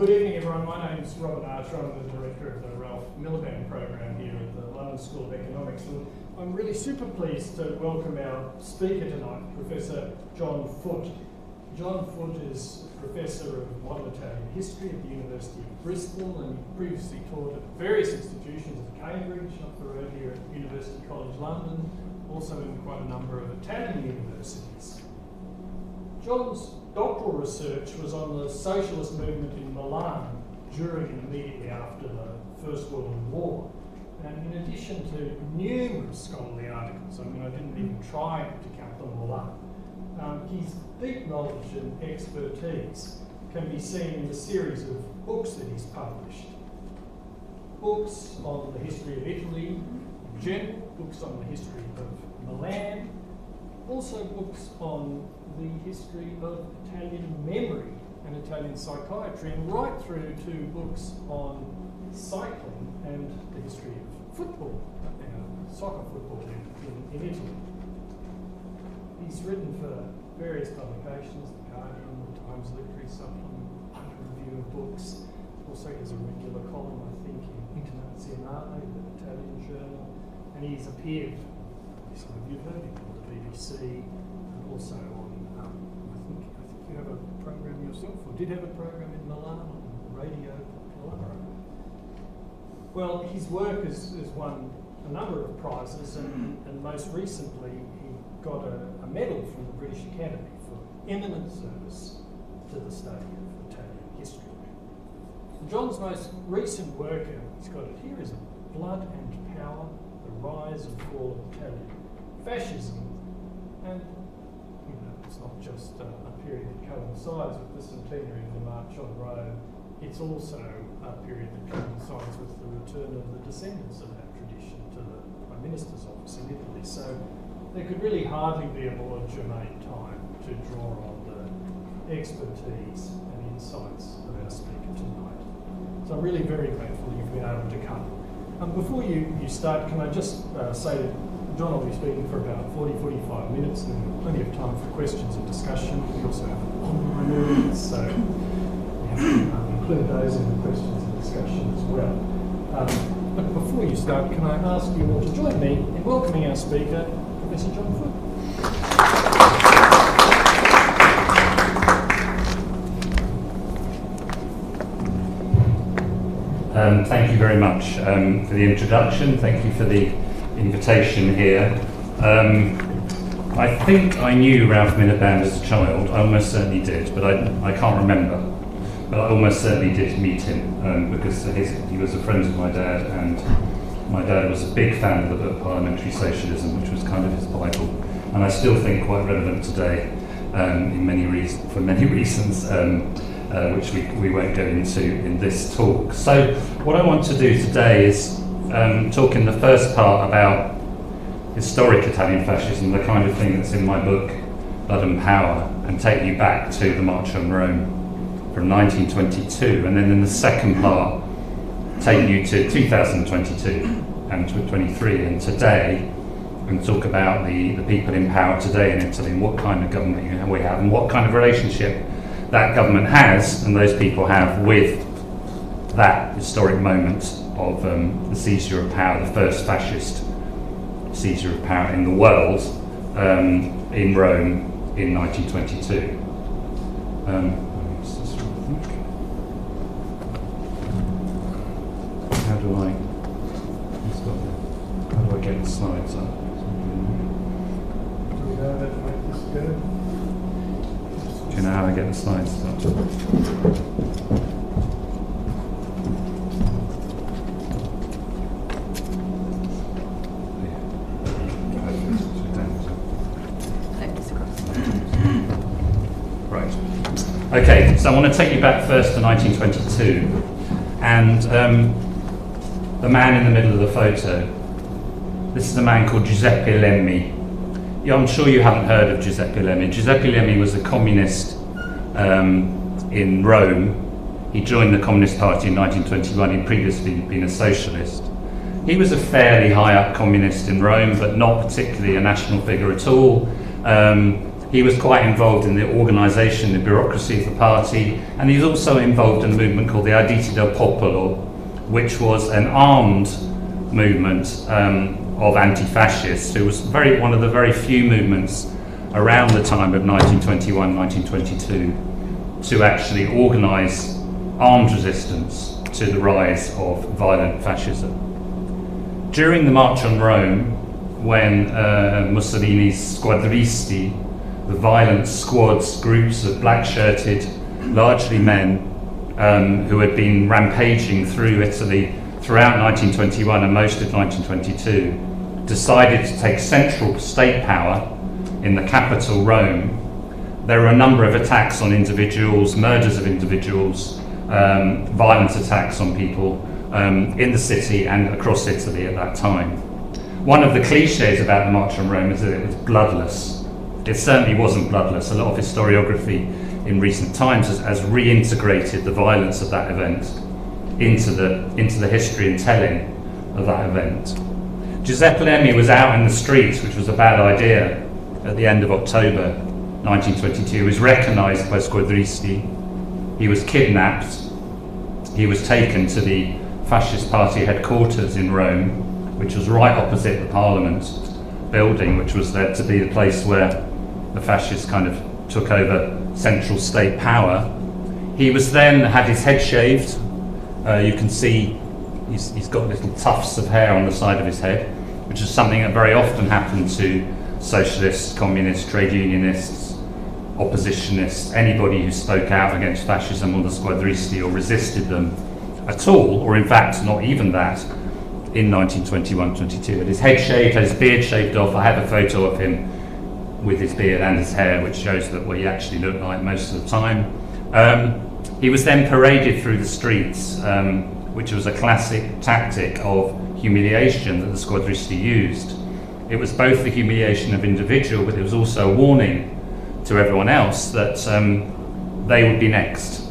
good evening, everyone. My name is Robert Archer. I'm the director of the Ralph Miliband program here at the London School of Economics. And I'm really super pleased to welcome our speaker tonight, Professor John Foote. John Foote is Professor of Modern Italian History at the University of Bristol, and he previously taught at various institutions at Cambridge, up the road here at University College London, also in quite a number of Italian universities. John's doctoral research was on the socialist movement in Milan during and immediately after the First World War. And in addition to numerous scholarly articles, I mean, I didn't even try to count them all up, his deep knowledge and expertise can be seen in the series of books that he's published. Books on the history of Italy in general, books on the history of Milan, also books on the history of Italian memory and Italian psychiatry, and right through to books on cycling and the history of football, soccer football in Italy. He's written for various publications, The Guardian, The Times Literary Supplement, Hunter Review of Books. Also he has a regular column, I think, in Internazionale, the Italian journal, and he's appeared, some of you have heard him, on the BBC, and also on, I think you have a program yourself, or did have a program in Milan on Radio Popolare. Well, his work has won a number of prizes, and most recently he got a medal from the British Academy for eminent service to the study of Italian history. John's most recent work, and he's got it here, is Blood and Power, The Rise and Fall of Italian Fascism. And you know, it's not just a period that coincides with the centenary of the March on Rome, it's also a period that coincides with the return of the descendants of that tradition to the Prime Minister's office in Italy. So there could really hardly be a more germane time to draw on the expertise and insights of our speaker tonight. So I'm really very grateful you've been able to come. Before you start, can I just say that John will be speaking for about 40-45 minutes, and then plenty of time for questions and discussion. We also have online audience, so we have to include those in the questions and discussion as well. But before you start, can I ask you all to join me in welcoming our speaker, Professor John Foote. Thank you very much for the introduction. Thank you for the invitation here. I think I knew Ralph Miliband as a child. I almost certainly did, but I can't remember. But I almost certainly did meet him because he was a friend of my dad, and my dad was a big fan of the book Parliamentary Socialism, which was kind of his Bible, and I still think quite relevant today for many reasons, which we won't go into in this talk. So what I want to do today is talk in the first part about historic Italian fascism, the kind of thing that's in my book, Blood and Power, and take you back to the March on Rome from 1922, and then in the second part, take you to 2022 and 23 and today, and talk about the people in power today in Italy and what kind of government we have and what kind of relationship that government has and those people have with that historic moment of the seizure of power, the first fascist seizure of power in the world in Rome in 1922. How do I get the slides up? Do we know how to make this go? Do you know how I get the slides up? Right. Okay, so I want to take you back first to 1922, and the man in the middle of the photo, this is a man called Giuseppe Lemmi. Yeah, I'm sure you haven't heard of Giuseppe Lemmi. Giuseppe Lemmi was a communist in Rome. He joined the Communist Party in 1921. He'd previously been a socialist. He was a fairly high-up communist in Rome, but not particularly a national figure at all. He was quite involved in the organisation, the bureaucracy of the party, and he's also involved in a movement called the Arditi del Popolo, which was an armed movement of anti-fascists. It was one of the very few movements around the time of 1921, 1922 to actually organise armed resistance to the rise of violent fascism. During the March on Rome, when Mussolini's squadristi, the violent squads, groups of black-shirted, largely men, who had been rampaging through Italy throughout 1921 and most of 1922, decided to take central state power in the capital, Rome, there were a number of attacks on individuals, murders of individuals, violent attacks on people in the city and across Italy at that time. One of the cliches about the March on Rome is that it was bloodless. It certainly wasn't bloodless. A lot of historiography in recent times has reintegrated the violence of that event into the history and telling of that event. Giuseppe Lemmi was out in the streets, which was a bad idea, at the end of October 1922. He was recognised by squadristi. He was kidnapped. He was taken to the fascist party headquarters in Rome, which was right opposite the Parliament building, which was there to be the place where the fascists kind of took over central state power. He was then had his head shaved. You can see he's got little tufts of hair on the side of his head, which is something that very often happened to socialists, communists, trade unionists, oppositionists, anybody who spoke out against fascism or the squadristi or resisted them at all, or in fact not even that, in 1921-22. Had his head shaved, had his beard shaved off. I have a photo of him with his beard and his hair, which shows that what he actually looked like most of the time. He was then paraded through the streets, which was a classic tactic of humiliation that the squadristi used. It was both the humiliation of individual, but it was also a warning to everyone else that they would be next.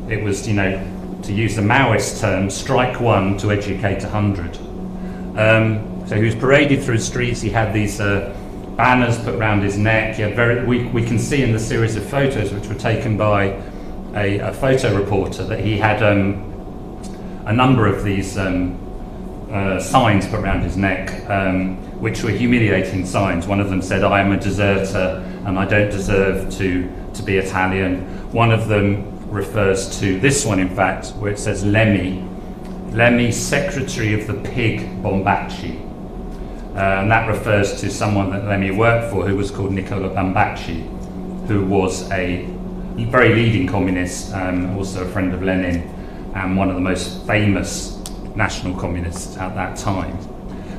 It was, you know, to use the Maoist term, strike one to educate 100. So he was paraded through the streets. He had these banners put around his neck. He had we can see in the series of photos which were taken by a photo reporter that he had a number of these signs put around his neck, which were humiliating signs. One of them said, "I am a deserter and I don't deserve to be Italian." One of them refers to this one, in fact, where it says Lemmi, secretary of the pig Bombacci. And that refers to someone that Lemmi worked for, who was called Nicola Bombacci, who was a very leading communist, also a friend of Lenin, and one of the most famous national communists at that time.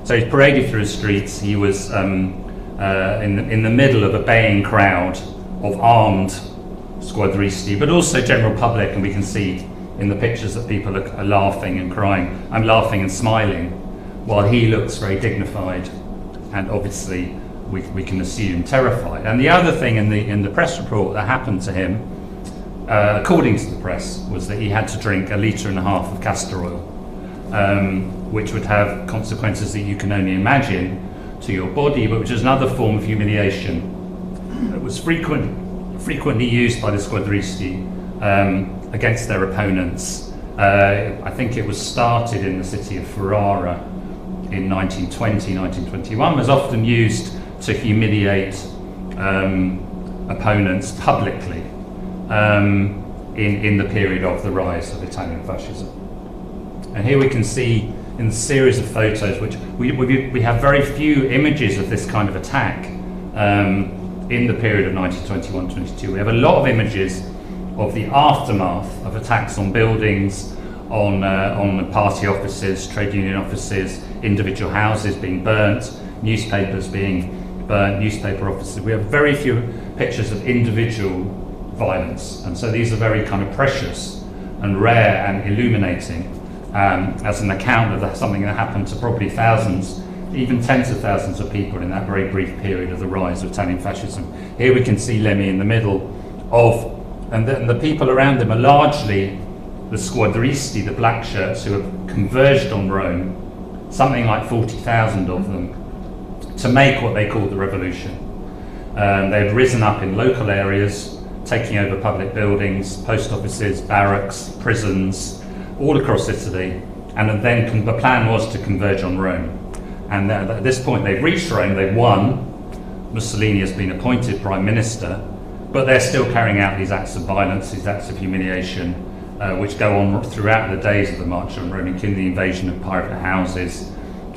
So he's paraded through the streets. He was in the middle of a baying crowd of armed squadristi, but also general public, and we can see in the pictures that people are laughing and crying. I'm laughing and smiling, while he looks very dignified, and obviously we can assume terrified. And the other thing in the press report that happened to him, according to the press, was that he had to drink 1.5 litres of castor oil, which would have consequences that you can only imagine to your body, but which is another form of humiliation that was frequently used by the squadristi against their opponents. I think it was started in the city of Ferrara in 1920, 1921, was often used to humiliate opponents publicly in the period of the rise of Italian fascism. And here we can see in the series of photos, which we have very few images of this kind of attack in the period of 1921-22. We have a lot of images of the aftermath of attacks on buildings, on party offices, trade union offices, individual houses being burnt, newspapers being burnt, newspaper offices. We have very few pictures of individual violence, and so these are very kind of precious and rare and illuminating as an account of something that happened to probably thousands, even tens of thousands of people in that very brief period of the rise of Italian fascism. Here we can see Lemmi in the middle of, and the people around him are largely the squadristi, the black shirts, who have converged on Rome, something like 40,000 of them, to make what they call the revolution. They had risen up in local areas, taking over public buildings, post offices, barracks, prisons, all across Italy. And then the plan was to converge on Rome. And at this point, they've reached Rome, they've won. Mussolini has been appointed prime minister, but they're still carrying out these acts of violence, these acts of humiliation, which go on throughout the days of the March on Rome, including the invasion of private houses,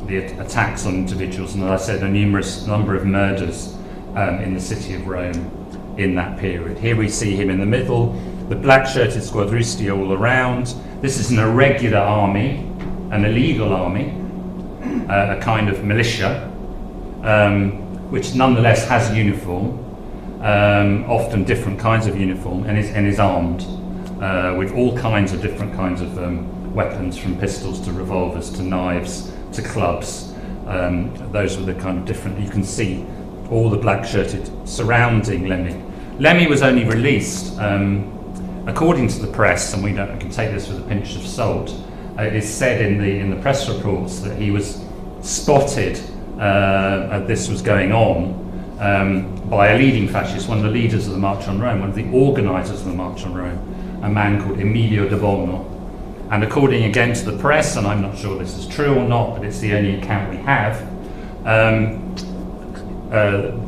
the attacks on individuals, and as I said, a numerous number of murders in the city of Rome in that period. Here we see him in the middle, the black-shirted squadristi all around. This is an irregular army, an illegal army, a kind of militia, which nonetheless has uniform, often different kinds of uniform, and is armed with all kinds of different kinds of weapons, from pistols to revolvers to knives to clubs. Those were the kind of different, you can see all the black-shirted surrounding Lemmy. Lemmy was only released, according to the press, and we can take this with a pinch of salt. It is said in the press reports that he was spotted as this was going on by a leading fascist, one of the leaders of the March on Rome, one of the organisers of the March on Rome, a man called Emilio de Bono. And according again to the press, and I'm not sure this is true or not, but it's the only account we have,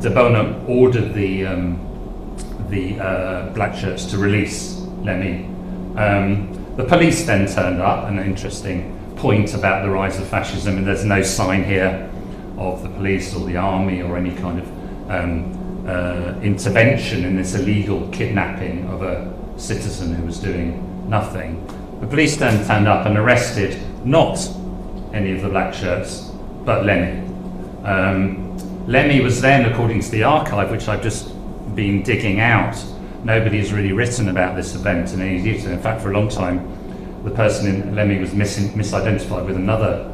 de Bono ordered the black shirts to release Lemmy. The police then turned up, an interesting point about the rise of fascism, and there's no sign here of the police or the army or any kind of intervention in this illegal kidnapping of a citizen who was doing nothing. The police then turned up and arrested not any of the black shirts, but Lemmy. Lemmy was then, according to the archive, which I've just been digging out, nobody has really written about this event in any detail. In fact, for a long time, the person in Lemmy was misidentified with another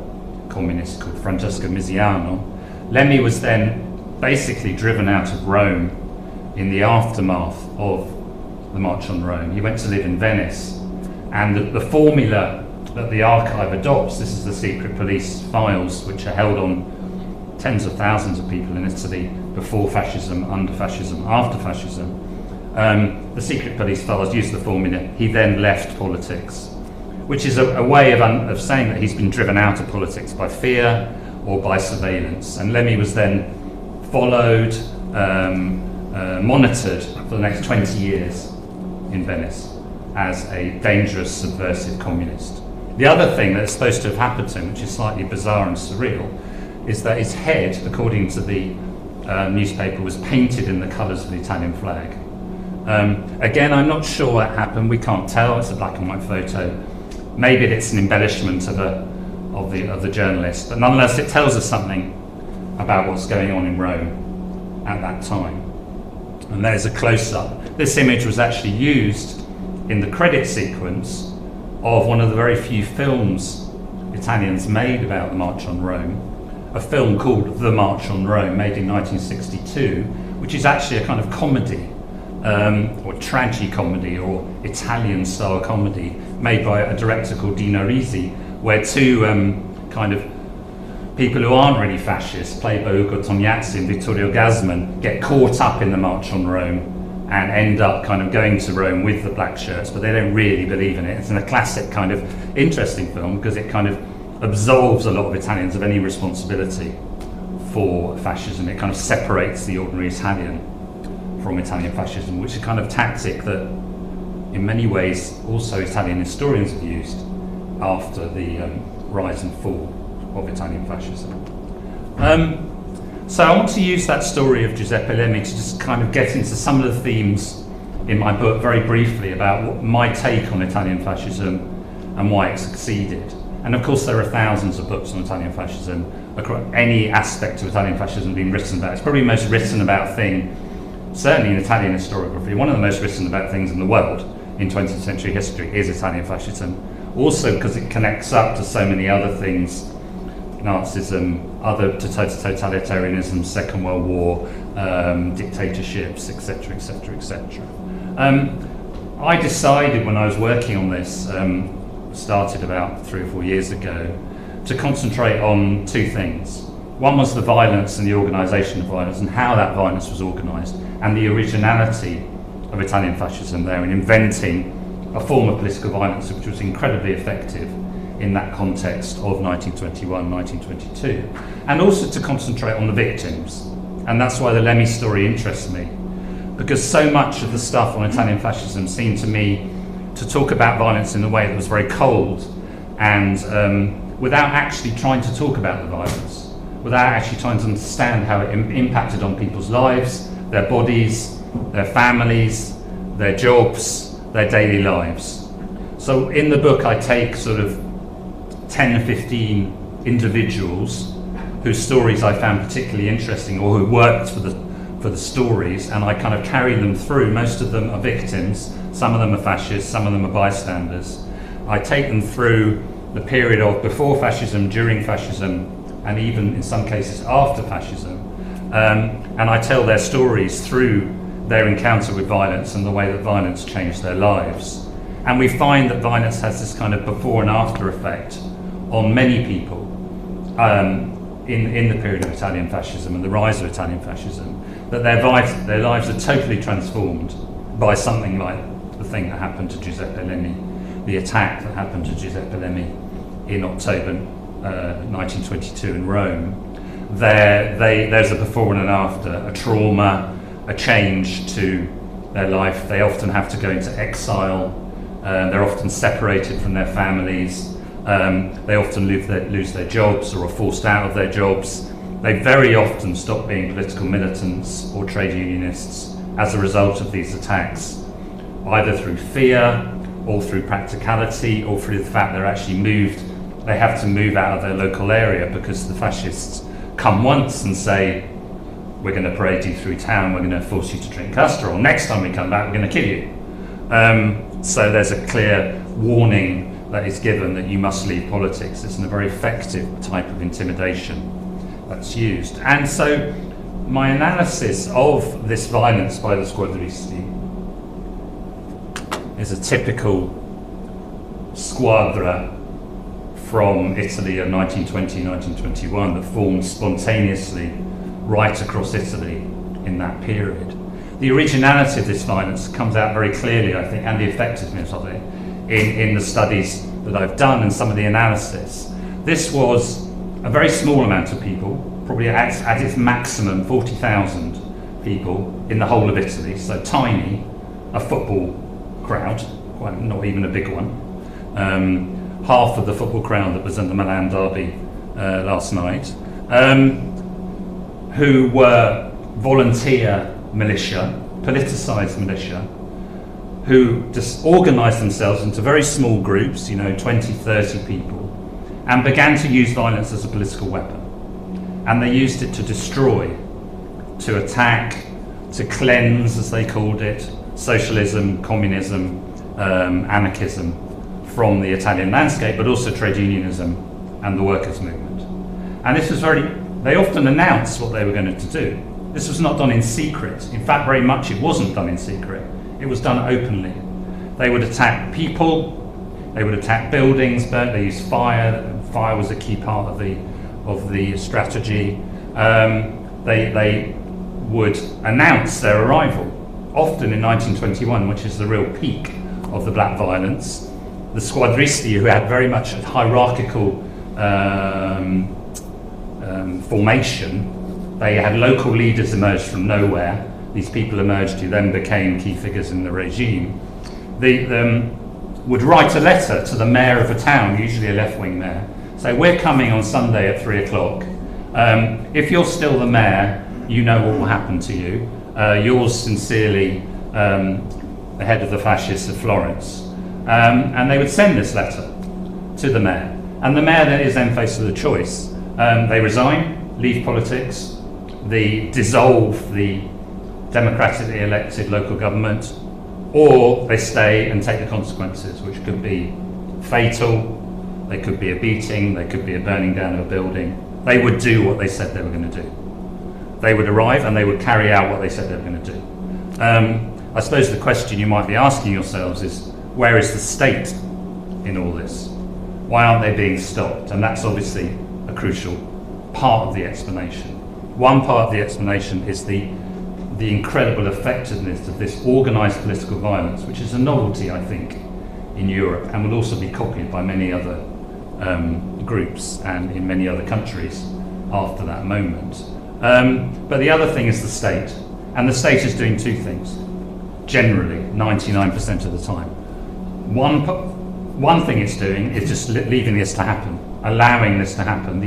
communist called Francesco Miziano. Lemmy was then basically driven out of Rome in the aftermath of the March on Rome. He went to live in Venice, and the formula that the archive adopts, this is the secret police files which are held on tens of thousands of people in Italy before fascism, under fascism, after fascism. The secret police files use the formula, he then left politics, which is a way of saying that he's been driven out of politics by fear or by surveillance. And Lemmy was then followed, monitored for the next 20 years in Venice as a dangerous, subversive communist. The other thing that's supposed to have happened to him, which is slightly bizarre and surreal, is that his head, according to the newspaper, was painted in the colours of the Italian flag. Again, I'm not sure what happened, we can't tell, it's a black and white photo. Maybe it's an embellishment of the journalist, but nonetheless it tells us something about what's going on in Rome at that time. And there's a close-up. This image was actually used in the credit sequence of one of the very few films Italians made about the March on Rome, a film called The March on Rome, made in 1962, which is actually a kind of comedy, or tragicomedy, or Italian-style comedy, made by a director called Dino Risi, where two kind of people who aren't really fascists, played by Ugo Tognazzi and Vittorio Gassman, get caught up in the March on Rome and end up kind of going to Rome with the black shirts, but they don't really believe in it. It's a classic kind of interesting film because it kind of absolves a lot of Italians of any responsibility for fascism. It kind of separates the ordinary Italian from Italian fascism, which is a kind of tactic that in many ways also Italian historians have used after the rise and fall of Italian fascism. So I want to use that story of Giuseppe Lemmy to just kind of get into some of the themes in my book very briefly about my take on Italian fascism and why it succeeded. And of course there are thousands of books on Italian fascism, across any aspect of Italian fascism being written about. It's probably the most written about thing, certainly in Italian historiography, one of the most written about things in the world in 20th century history is Italian fascism. Also because it connects up to so many other things, Nazism, other totalitarianism, Second World War, dictatorships, etc., etc., etc. I decided when I was working on this, started about 3 or 4 years ago, to concentrate on two things. One was the violence and the organisation of violence and how that violence was organised, and the originality of Italian fascism there in inventing a form of political violence which was incredibly effective in that context of 1921, 1922, and also to concentrate on the victims. And that's why the Lemmy story interests me, because so much of the stuff on Italian fascism seemed to me to talk about violence in a way that was very cold and without actually trying to talk about the violence, without actually trying to understand how it impacted on people's lives, their bodies, their families, their jobs, their daily lives. So in the book I take sort of 10 or 15 individuals whose stories I found particularly interesting or who worked for the stories, and I kind of carry them through. Most of them are victims, some of them are fascists, some of them are bystanders. I take them through the period of before fascism, during fascism, and even in some cases after fascism, and I tell their stories through their encounter with violence and the way that violence changed their lives. And we find that violence has this kind of before and after effect on many people in the period of Italian fascism and the rise of Italian fascism, that their lives are totally transformed by something like the thing that happened to Giuseppe Lemmy, the attack that happened to Giuseppe Lemmy in October 1922 in Rome. There's a before and an after, a trauma, a change to their life. They often have to go into exile. They're often separated from their families. They often lose their jobs or are forced out of their jobs. They very often stop being political militants or trade unionists as a result of these attacks, either through fear or through practicality or through the fact they're actually they have to move out of their local area because the fascists come once and say, we're going to parade you through town, we're going to force you to drink castor oil. Next time we come back, we're going to kill you. So there's a clear warning that is given that you must leave politics. It's a very effective type of intimidation that's used. And so my analysis of this violence by the squadristi is a typical squadra from Italy of 1920, 1921 that formed spontaneously right across Italy in that period. The originality of this violence comes out very clearly, I think, and the effectiveness of it in the studies that I've done and some of the analysis. This was a very small amount of people, probably at its maximum 40,000 people in the whole of Italy, so tiny, a football crowd, not even a big one. Half of the football crowd that was in the Milan derby last night, who were volunteer militia, politicised militia, who just organised themselves into very small groups, 20, 30 people, and began to use violence as a political weapon. And they used it to destroy, to attack, to cleanse, as they called it, socialism, communism, anarchism from the Italian landscape, but also trade unionism and the workers' movement. And this was they often announced what they were going to do. This was not done in secret. In fact, very much it wasn't done in secret. It was done openly. They would attack people, they would attack buildings, they used fire. Fire was a key part of the strategy. They would announce their arrival, often in 1921, which is the real peak of the black violence. The squadristi, who had very much a hierarchical formation, they had local leaders emerge from nowhere. These people emerged who then became key figures in the regime. They would write a letter to the mayor of a town, usually a left-wing mayor, say, we're coming on Sunday at 3 o'clock. If you're still the mayor, you know what will happen to you. Yours sincerely, the head of the fascists of Florence. And they would send this letter to the mayor. And the mayor is then faced with a choice. They resign, leave politics, they dissolve the democratically elected local government, or they stay and take the consequences, which could be fatal, they could be a beating, they could be a burning down of a building. They would do what they said they were going to do. They would arrive and they would carry out what they said they were going to do. I suppose the question you might be asking yourselves is, where is the state in all this? Why aren't they being stopped? And that's obviously a crucial part of the explanation. One part of the explanation is the incredible effectiveness of this organised political violence, which is a novelty, I think, in Europe, and will also be copied by many other groups and in many other countries after that moment. But the other thing is the state, and the state is doing two things, generally, 99% of the time. One thing it's doing is just leaving this to happen, allowing this to happen.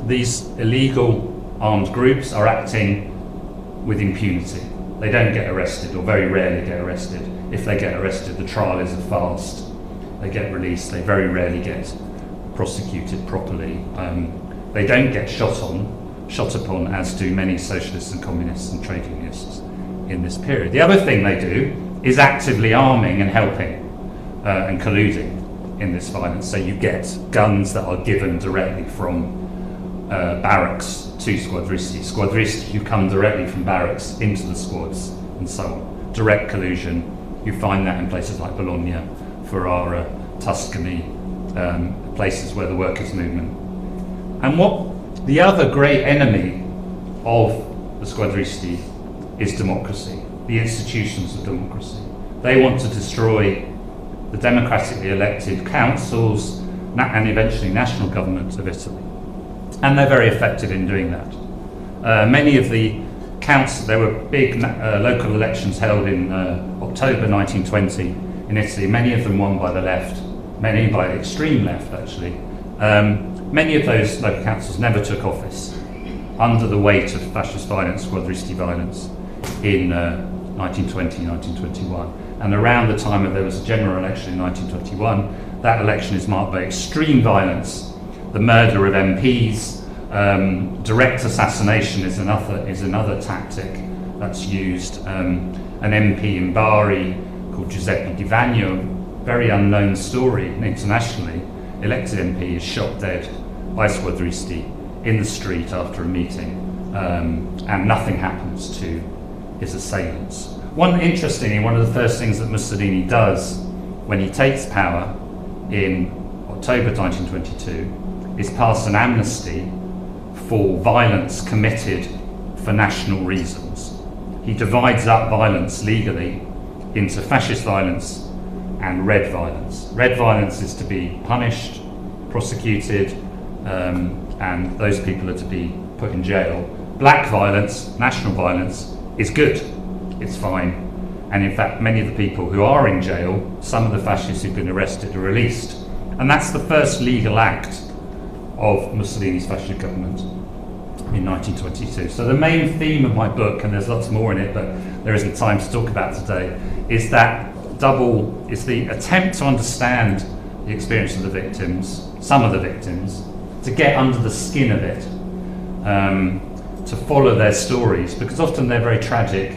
These illegal armed groups are acting with impunity. They don't get arrested, or very rarely get arrested. If they get arrested, the trial is fast. They get released. They very rarely get prosecuted properly. They don't get shot upon, as do many socialists and communists and trade unionists in this period. The other thing they do is actively arming and helping and colluding in this violence. So you get guns that are given directly from barracks to squadristi. Squadristi who come directly from barracks into the squads and so on. Direct collusion. You find that in places like Bologna, Ferrara, Tuscany, places where the workers' movement. And what the other great enemy of the squadristi is democracy, the institutions of democracy. They want to destroy the democratically elected councils and eventually national government of Italy. And they're very effective in doing that. Many of the there were big local elections held in October 1920 in Italy, many of them won by the left, many by the extreme left actually. Many of those local councils never took office under the weight of fascist violence, squadristi violence in 1920, 1921. And around the time that there was a general election in 1921, that election is marked by extreme violence, the murder of MPs, direct assassination is another tactic that's used. An MP in Bari called Giuseppe Di Vagno, very unknown story internationally, elected MP, is shot dead by squadristi in the street after a meeting, and nothing happens to his assailants. One of the first things that Mussolini does when he takes power in October 1922 is pass an amnesty for violence committed for national reasons. He divides up violence legally into fascist violence and red violence. Red violence is to be punished, prosecuted, and those people are to be put in jail. Black violence, national violence, is good. It's fine. And in fact, many of the people who are in jail, some of the fascists who've been arrested, are released. And that's the first legal act of Mussolini's fascist government in 1922. So the main theme of my book, and there's lots more in it, but there isn't time to talk about today, is the attempt to understand the experience of the victims, some of the victims, to get under the skin of it, to follow their stories, because often they're very tragic.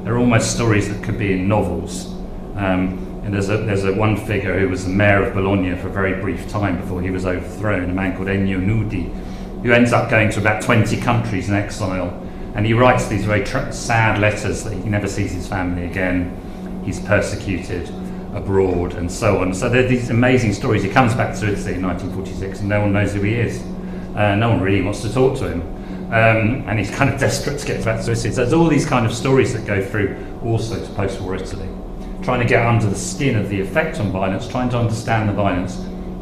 They're almost stories that could be in novels. And there's a one figure who was the mayor of Bologna for a very brief time before he was overthrown, a man called Ennio Nudi, who ends up going to about 20 countries in exile, and he writes these very sad letters that he never sees his family again. He's persecuted abroad and so on. So there are these amazing stories. He comes back to Italy in 1946 and no one knows who he is. No one really wants to talk to him. And he's kind of desperate to get back to Italy. So there's all these kind of stories that go through also to post-war Italy, trying to get under the skin of the effect on violence, trying to understand the violence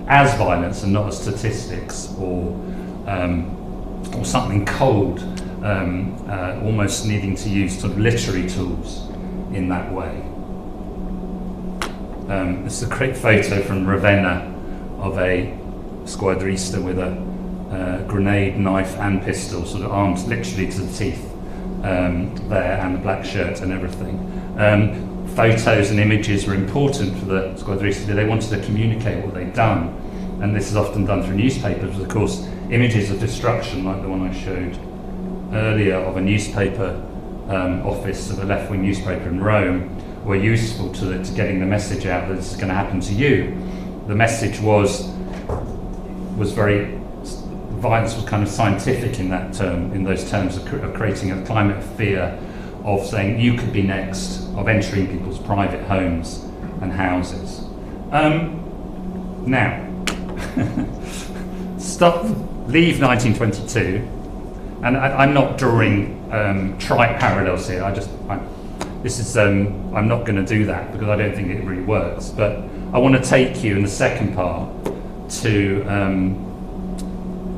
as violence and not as statistics or something cold, almost needing to use sort of literary tools in that way. This is a great photo from Ravenna of a squadrista with a grenade, knife and pistol, sort of armed literally to the teeth there, and the black shirt and everything. Photos and images were important for the squadristi. They wanted to communicate what they'd done, and this is often done through newspapers. Of course, images of destruction, like the one I showed earlier of a newspaper office of a left-wing newspaper in Rome, were useful to getting the message out that this is going to happen to you. The message was very, violence was kind of scientific in that term, in those terms of creating a climate of fear, of saying you could be next, of entering people's private homes and houses. Now, stop leave 1922, and I'm not drawing trite parallels here. I'm not going to do that because I don't think it really works. But I want to take you in the second part to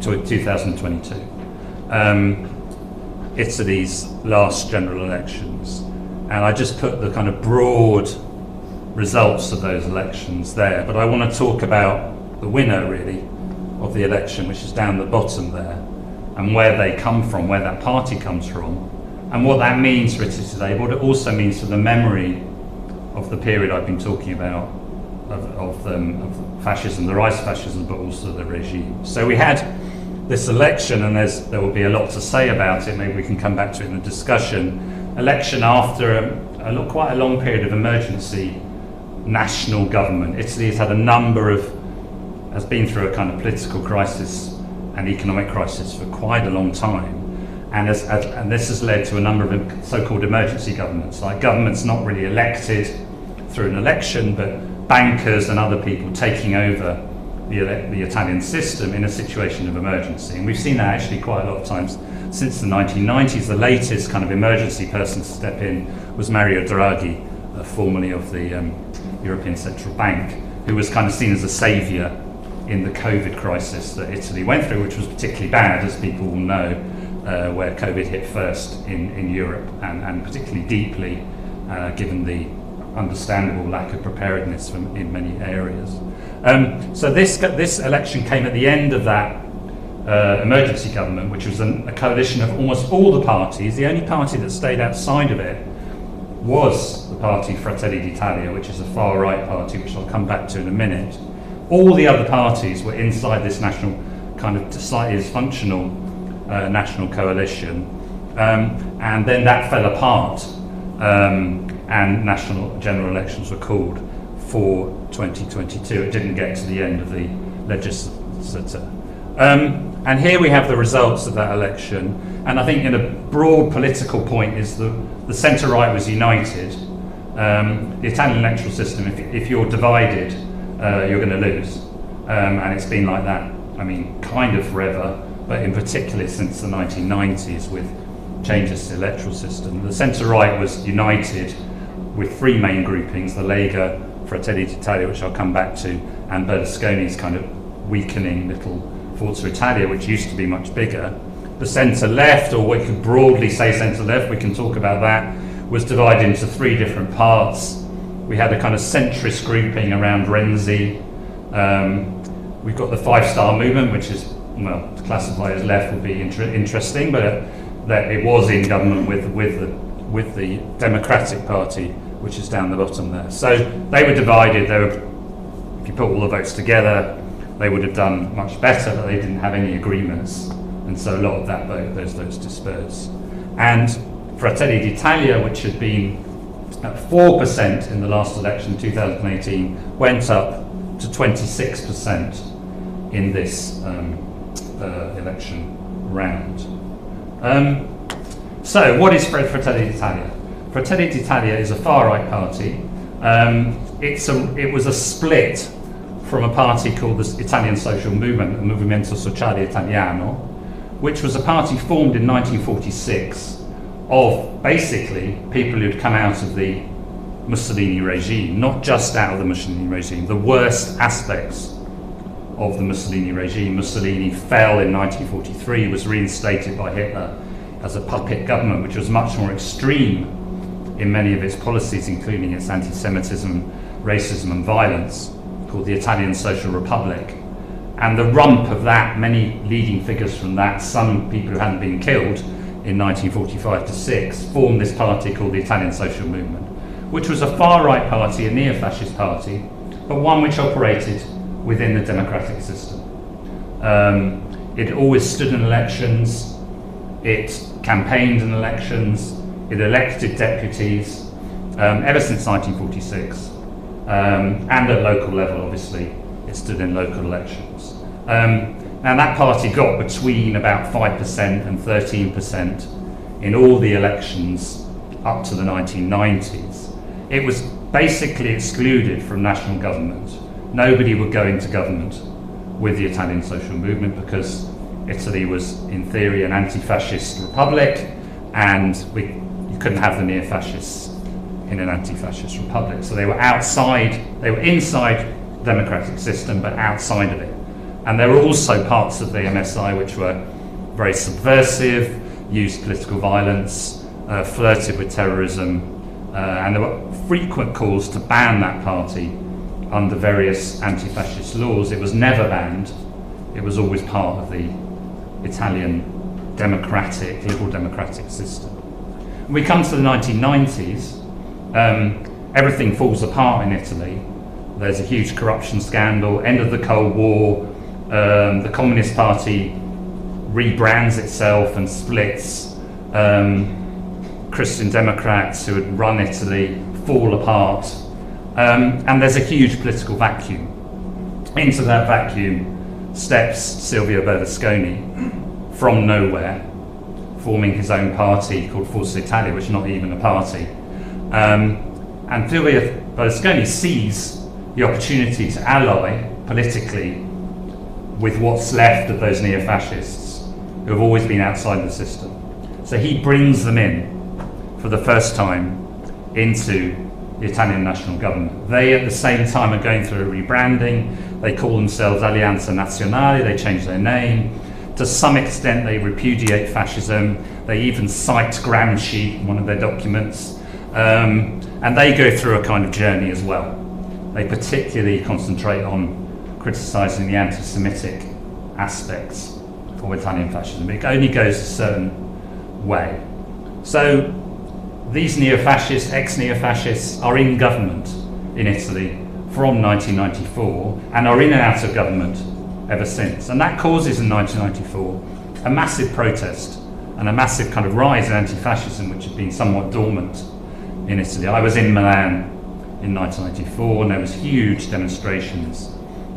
2022, Italy's last general elections, and I just put the kind of broad results of those elections there. But I want to talk about the winner, really, of the election, which is down the bottom there, and where they come from, where that party comes from, and what that means for Italy today, what it also means for the memory of the period I've been talking about, of fascism, the rise of fascism, but also the regime. So we had this election, and there will be a lot to say about it, maybe we can come back to it in the discussion. Election after quite a long period of emergency national government. Italy has had has been through a kind of political crisis and economic crisis for quite a long time. And this has led to a number of so-called emergency governments, like governments not really elected through an election, but bankers and other people taking over the Italian system in a situation of emergency. And we've seen that actually quite a lot of times since the 1990s. The latest kind of emergency person to step in was Mario Draghi, formerly of the European Central Bank, who was kind of seen as a saviour in the COVID crisis that Italy went through, which was particularly bad, as people will know, where COVID hit first in Europe, and particularly deeply, given the understandable lack of preparedness in many areas. So this election came at the end of that emergency government, which was a coalition of almost all the parties. The only party that stayed outside of it was the party Fratelli d'Italia, which is a far-right party, which I'll come back to in a minute. All the other parties were inside this national, kind of slightly dysfunctional national coalition, and then that fell apart, and national general elections were called for 2022. It didn't get to the end of the legislature. And here we have the results of that election, and I think in a broad political point is the centre-right was united. The Italian electoral system, if you're divided, you're going to lose, and it's been like that, I mean, kind of forever, but in particular since the 1990s with changes to the electoral system. The centre-right was united with three main groupings: the Lega, Fratelli d'Italia, which I'll come back to, and Berlusconi's kind of weakening little Forza Italia, which used to be much bigger. The centre-left, or we could broadly say centre-left, we can talk about that, was divided into three different parts. We had a kind of centrist grouping around Renzi. We've got the Five Star Movement, which is, well, to classify as left would be interesting, but that it was in government with the Democratic Party, which is down the bottom there. So they were divided. If you put all the votes together, they would have done much better, but they didn't have any agreements, and so a lot of those votes dispersed. And Fratelli d'Italia, which had been at 4% in the last election, 2018, went up to 26% in this election round. So what is Fratelli d'Italia? Fratelli d'Italia is a far-right party. It was a split from a party called the Italian Social Movement, the Movimento Sociale Italiano, which was a party formed in 1946 of basically people who'd come out of the Mussolini regime, not just out of the Mussolini regime, the worst aspects of the Mussolini regime. Mussolini fell in 1943, was reinstated by Hitler as a puppet government, which was much more extreme in many of its policies, including its anti-Semitism, racism and violence, called the Italian Social Republic. And the rump of that, many leading figures from that, some people who hadn't been killed in 1945 to 6, formed this party called the Italian Social Movement, which was a far-right party, a neo-fascist party, but one which operated within the democratic system. It always stood in elections, it campaigned in elections, it elected deputies, ever since 1946, and at local level, obviously, it stood in local elections. Now that party got between about 5% and 13% in all the elections up to the 1990s. It was basically excluded from national government. Nobody would go into government with the Italian Social Movement because Italy was, in theory, an anti-fascist republic, and you couldn't have the neo-fascists in an anti-fascist republic. So they were inside the democratic system, but outside of it. And there were also parts of the MSI which were very subversive, used political violence, flirted with terrorism, and there were frequent calls to ban that party under various anti-fascist laws. It was never banned. It was always part of the Italian liberal democratic system. When we come to the 1990s, everything falls apart in Italy. There's a huge corruption scandal, end of the Cold War, the Communist Party rebrands itself and splits. Christian Democrats who had run Italy fall apart, and there's a huge political vacuum. Into that vacuum steps Silvio Berlusconi from nowhere, forming his own party called Forza Italia, which is not even a party. And Silvio Berlusconi sees the opportunity to ally politically with what's left of those neo-fascists who have always been outside the system. So he brings them in for the first time into the Italian national government. They at the same time are going through a rebranding. They call themselves Alleanza Nazionale, they change their name. To some extent they repudiate fascism. They even cite Gramsci in one of their documents. And they go through a kind of journey as well. They particularly concentrate on criticising the anti-Semitic aspects of Italian fascism. It only goes a certain way. So these neo-fascists, ex-neo-fascists, are in government in Italy from 1994 and are in and out of government ever since. And that causes in 1994 a massive protest and a massive kind of rise in anti-fascism, which had been somewhat dormant in Italy. I was in Milan in 1994 and there was huge demonstrations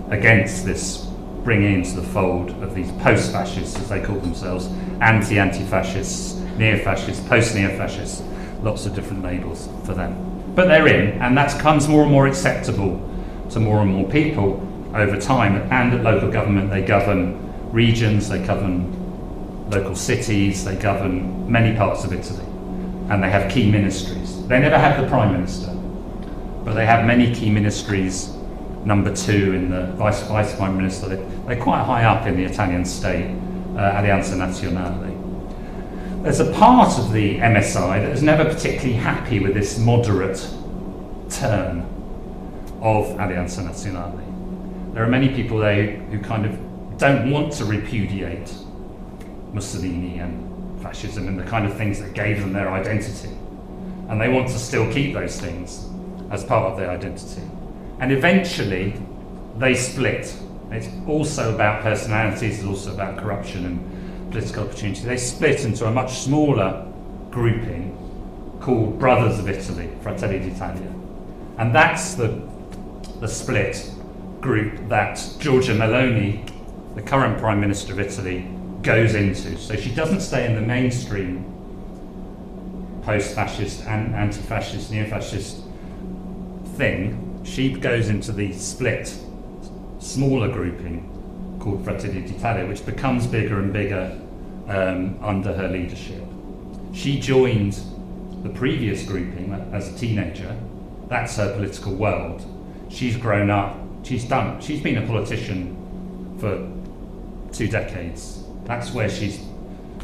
against this bringing into the fold of these post-fascists, as they call themselves, anti-fascists, neo-fascists, post-neo-fascists, lots of different labels for them. But they're in, and that becomes more and more acceptable to more and more people over time. And at local government, they govern regions, they govern local cities, they govern many parts of Italy, and they have key ministries. They never have the Prime Minister, but they have many key ministries. Number 2 in the Vice Prime Minister. They're quite high up in the Italian state, Alleanza Nazionale. There's a part of the MSI that is never particularly happy with this moderate turn of Alleanza Nazionale. There are many people there who kind of don't want to repudiate Mussolini and fascism and the kind of things that gave them their identity. And they want to still keep those things as part of their identity. And eventually, they split. It's also about personalities, it's also about corruption and political opportunity. They split into a much smaller grouping called Brothers of Italy, Fratelli d'Italia. And that's the split group that Giorgia Meloni, the current Prime Minister of Italy, goes into. So she doesn't stay in the mainstream post-fascist and anti-fascist, neo-fascist thing. She goes into the split, smaller grouping called Fratelli d'Italia, which becomes bigger and bigger under her leadership. She joined the previous grouping as a teenager. That's her political world. She's grown up. She's been a politician for 2 decades. That's where she's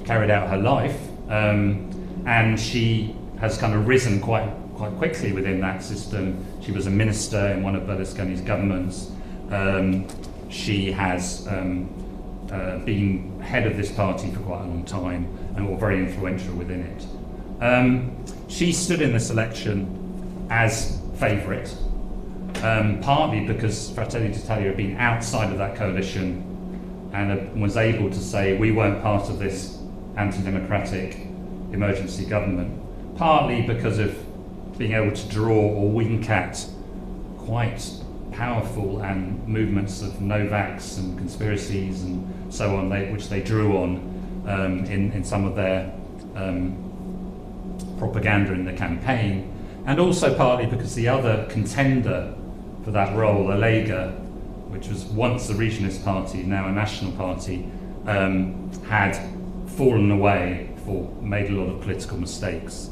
carried out her life, and she has kind of risen quite quickly within that system. She was a minister in one of Berlusconi's governments. She has been head of this party for quite a long time and was very influential within it. She stood in this election as favourite, partly because Fratelli d'Italia had been outside of that coalition and was able to say we weren't part of this anti-democratic emergency government, partly because of being able to draw or wink at quite powerful and movements of Novaks and conspiracies and so on, which they drew on in some of their propaganda in the campaign, and also partly because the other contender for that role, the Lega, which was once a regionalist party, now a national party, had fallen away or made a lot of political mistakes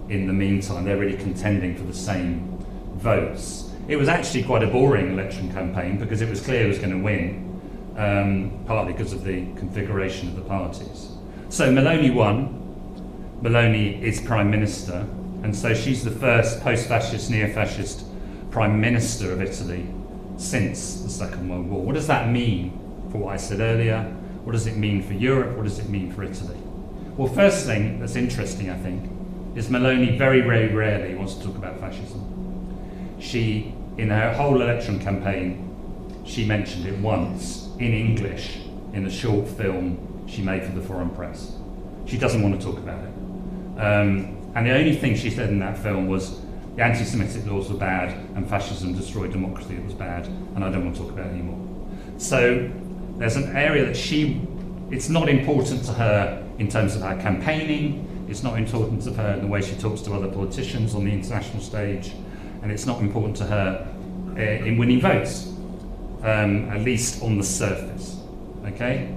in the meantime. They're really contending for the same votes. It was actually quite a boring election campaign because it was clear who was going to win, partly because of the configuration of the parties. So Meloni won. Meloni is Prime Minister, and so she's the first post-fascist, neo-fascist Prime Minister of Italy since the Second World War. What does that mean for what I said earlier? What does it mean for Europe? What does it mean for Italy? Well, first thing that's interesting, I think, is Meloni very, very rarely wants to talk about fascism. She, in her whole election campaign, she mentioned it once in English in a short film she made for the foreign press. She doesn't want to talk about it. And the only thing she said in that film was the anti-Semitic laws were bad and fascism destroyed democracy, it was bad, and I don't want to talk about it anymore. So there's an area that it's not important to her in terms of her campaigning, it's not important to her in the way she talks to other politicians on the international stage, and it's not important to her in winning votes, at least on the surface. Okay?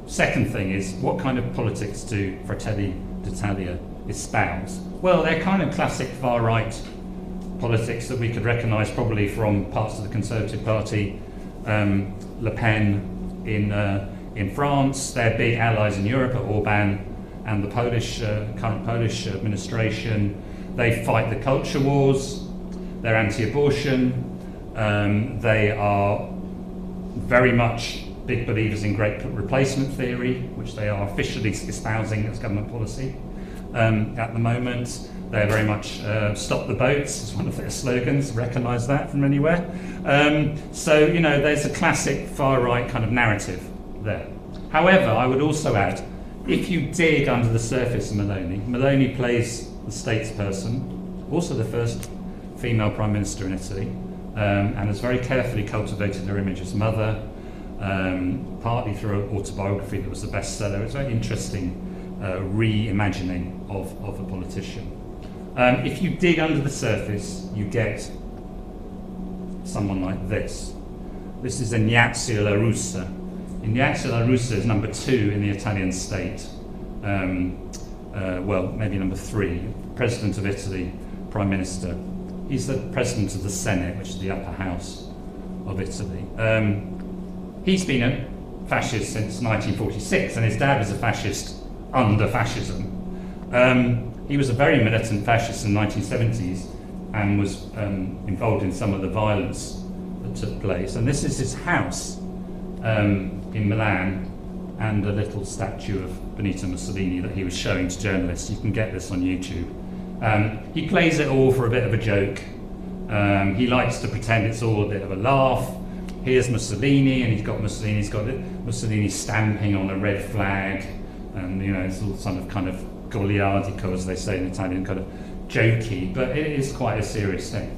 Second thing is, what kind of politics do Fratelli d'Italia espouse? Well, they're kind of classic far-right politics that we could recognise probably from parts of the Conservative Party, Le Pen in France. Their big allies in Europe are Orban and the current Polish administration. They fight the culture wars. They're anti-abortion. They are very much big believers in great replacement theory, which they are officially espousing as government policy at the moment. They're very much stop the boats is one of their slogans, recognise that from anywhere. So, you know, there's a classic far-right kind of narrative there. However, I would also add, if you dig under the surface of Meloni plays the statesperson, also the first female Prime Minister in Italy, and has very carefully cultivated her image as mother, partly through an autobiography that was a bestseller. It's a very interesting reimagining of a politician. If you dig under the surface, you get someone like this. This is Ignazio La Russa. Ignazio La Russa is number 2 in the Italian state. Well, maybe number 3. President of Italy, Prime Minister. He's the President of the Senate, which is the upper house of Italy. He's been a fascist since 1946, and his dad was a fascist under fascism. He was a very militant fascist in the 1970s and was involved in some of the violence that took place. And this is his house in Milan, and a little statue of Benito Mussolini that he was showing to journalists. You can get this on YouTube. He plays it all for a bit of a joke. He likes to pretend it's all a bit of a laugh. Here's Mussolini, and he's got Mussolini stamping on a red flag, and you know, it's all kind of goliardico, as they say in Italian, kind of jokey, but it is quite a serious thing.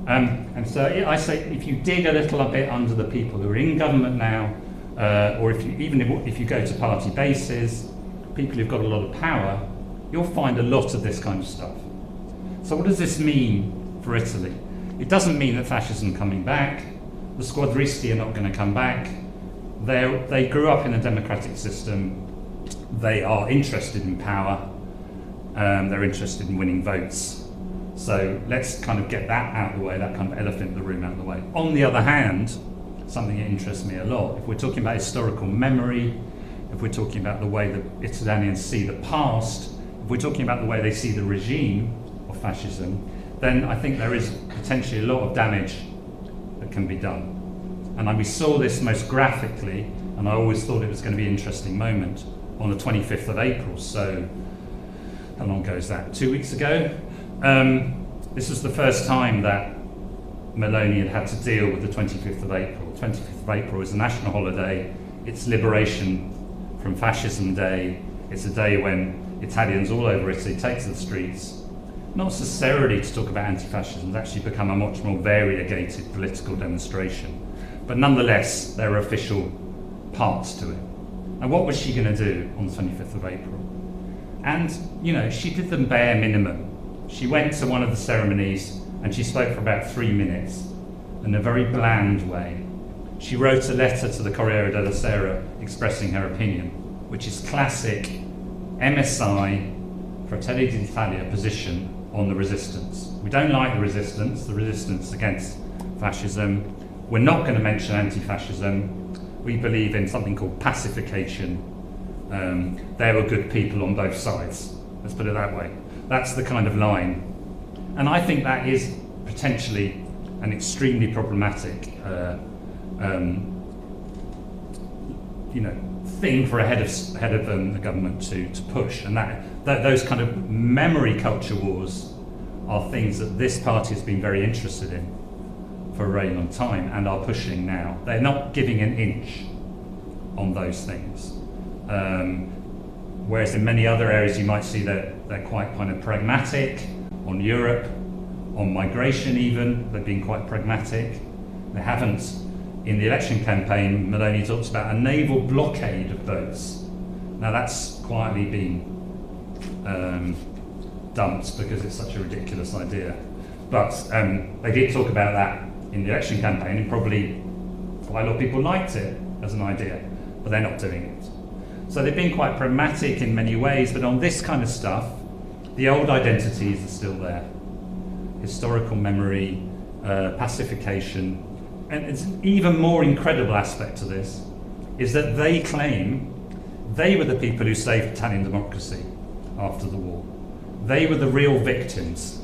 And so I say, if you dig a little bit under the people who are in government now, or if you go to party bases, people who've got a lot of power, you'll find a lot of this kind of stuff. So what does this mean for Italy? It doesn't mean that fascism coming back. The squadristi are not going to come back. They grew up in a democratic system. They are interested in power. They're interested in winning votes. So let's kind of get that out of the way, that kind of elephant in the room out of the way. On the other hand, something that interests me a lot, if we're talking about historical memory, if we're talking about the way that Italians see the past, if we're talking about the way they see the regime of fascism, then I think there is potentially a lot of damage that can be done. And we saw this most graphically, and I always thought it was going to be an interesting moment, on the 25th of April. So, how long ago is that? 2 weeks ago? This was the first time that Meloni had to deal with the 25th of April. 25th of April is a national holiday. It's Liberation from Fascism Day. It's a day when Italians all over Italy take to the streets, not necessarily to talk about anti-fascism. It's actually become a much more variegated political demonstration. But nonetheless, there are official parts to it. And what was she going to do on the 25th of April? And, you know, she did the bare minimum. She went to one of the ceremonies and she spoke for about 3 minutes in a very bland way. she wrote a letter to the Corriere della Sera expressing her opinion, which is classic MSI, Fratelli d'Italia position on the resistance. We don't like the resistance against fascism. We're not going to mention anti-fascism. We believe in something called pacification. There were good people on both sides. Let's put it that way. That's the kind of line. And I think that is potentially an extremely problematic thing for a head of the government to push. And that those kind of memory culture wars are things that this party has been very interested in for a very long time and are pushing now. They're not giving an inch on those things. Whereas in many other areas you might see that they're quite kind of pragmatic on Europe, on migration even, they've been quite pragmatic. They haven't, in the election campaign, Meloni talks about a naval blockade of votes. Now that's quietly been dumped because it's such a ridiculous idea. But they did talk about that in the election campaign, and probably quite a lot of people liked it as an idea, but they're not doing it. So they've been quite pragmatic in many ways, but on this kind of stuff, the old identities are still there. Historical memory, pacification, and it's an even more incredible aspect to this, is that they claim they were the people who saved Italian democracy after the war. They were the real victims.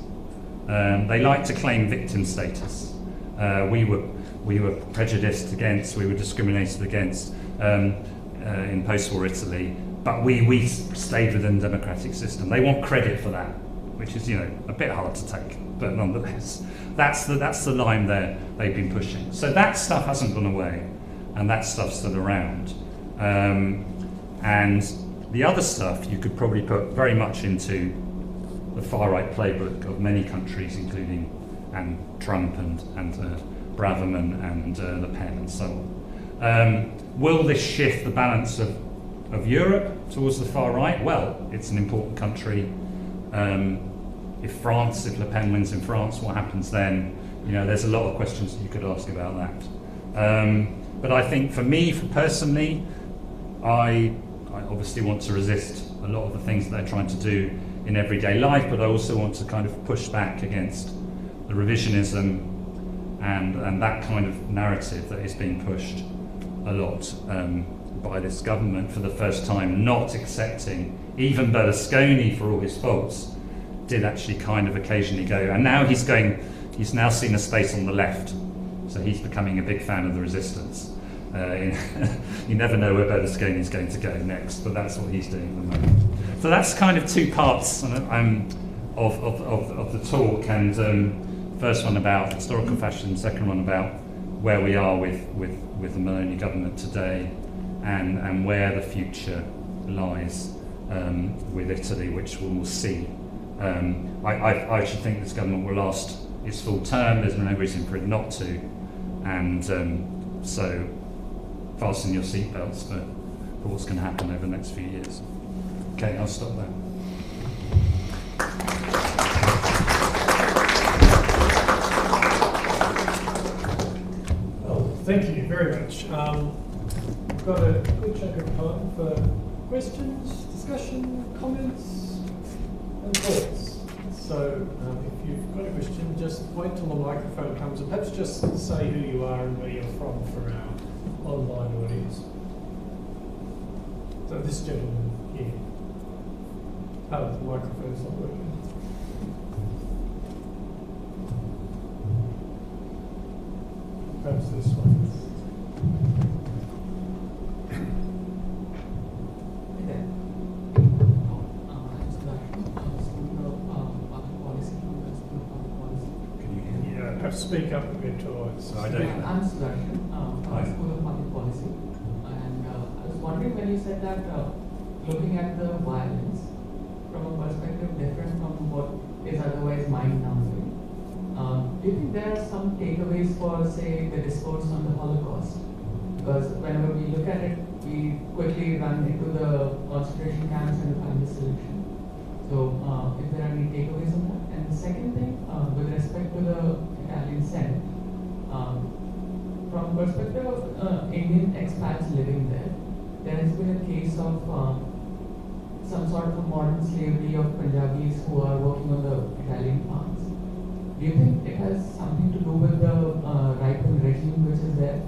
They like to claim victim status. We were prejudiced against, we were discriminated against in post-war Italy, but we stayed within the democratic system. They want credit for that, which is a bit hard to take, but nonetheless, that's the line they've been pushing. So that stuff hasn't gone away, and that stuff's still around. And the other stuff you could probably put very much into the far-right playbook of many countries, including Trump and Braverman and Le Pen and so on. Will this shift the balance of Europe towards the far right? Well, it's an important country. If Le Pen wins in France, what happens then? There's a lot of questions that you could ask about that. But I think for me, personally, I obviously want to resist a lot of the things that they're trying to do in everyday life, but I also want to kind of push back against the revisionism and that kind of narrative that is being pushed a lot by this government for the first time, not accepting. Even Berlusconi, for all his faults, did actually kind of occasionally go, and now he's now seen a space on the left, so he's becoming a big fan of the resistance. You never know where Berlusconi's going to go next, but that's what he's doing at the moment. So that's kind of two parts of the talk, and first one about historical fascism, second one about where we are with the Meloni government today, and where the future lies with Italy, which we'll see. I actually think this government will last its full term. There's no reason for it not to, and so fasten your seatbelts for what's going to happen over the next few years. Okay, I'll stop there. Well, thank you very much. We've got a good chunk of time for questions, discussion, comments, and thoughts. So if you've got a question, just wait till the microphone comes, and perhaps just say who you are and where you're from for our online audience. So this gentleman here. Oh, the microphone's not working. Perhaps this one. Perhaps speak up a bit, or I'm Sudarshan from the School of Public Policy, and I was wondering when you said that looking at the violence from a perspective different from what is otherwise mind-numbing, do you think there are some takeaways for, say, the discourse on the Holocaust? Because whenever we look at it, we quickly run into the concentration camps and find the solution. So, if there are any takeaways on that? And the second thing, with respect to the Italian Senate, from from perspective of Indian expats living there, there has been a case of some sort of a modern slavery of Punjabis who are working on the Italian farms. Do you think it has something to do with the right-wing regime which is there,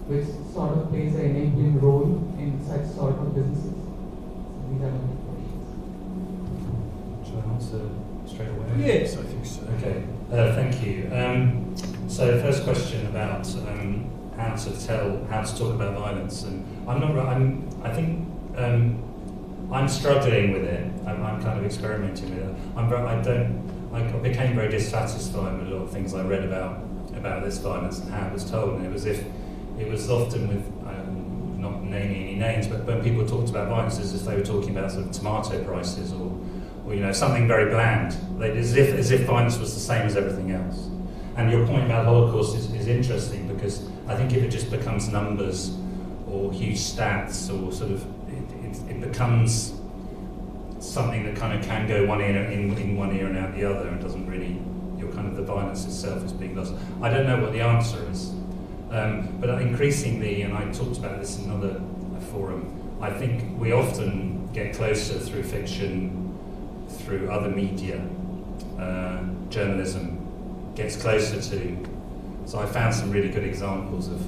which sort of plays an enabling role in such sort of businesses? So these are my questions. Shall I answer straight away? Yes, I think so. Okay, thank you. So first question about how to talk about violence, and I'm struggling with it. I'm kind of experimenting with it. I became very dissatisfied with a lot of things I read about this violence and how it was told, and it was often with not naming any names, but when people talked about violence as if they were talking about sort of tomato prices or something very bland, as if violence was the same as everything else. And your point about Holocaust is interesting, because I think if it just becomes numbers or huge stats, or sort of it becomes something that kind of can go one ear in one ear and out the other, and doesn't really, the violence itself is being lost. I don't know what the answer is, but increasingly, and I talked about this in another forum, I think we often get closer through fiction, through other media, journalism gets closer to. So I found some really good examples of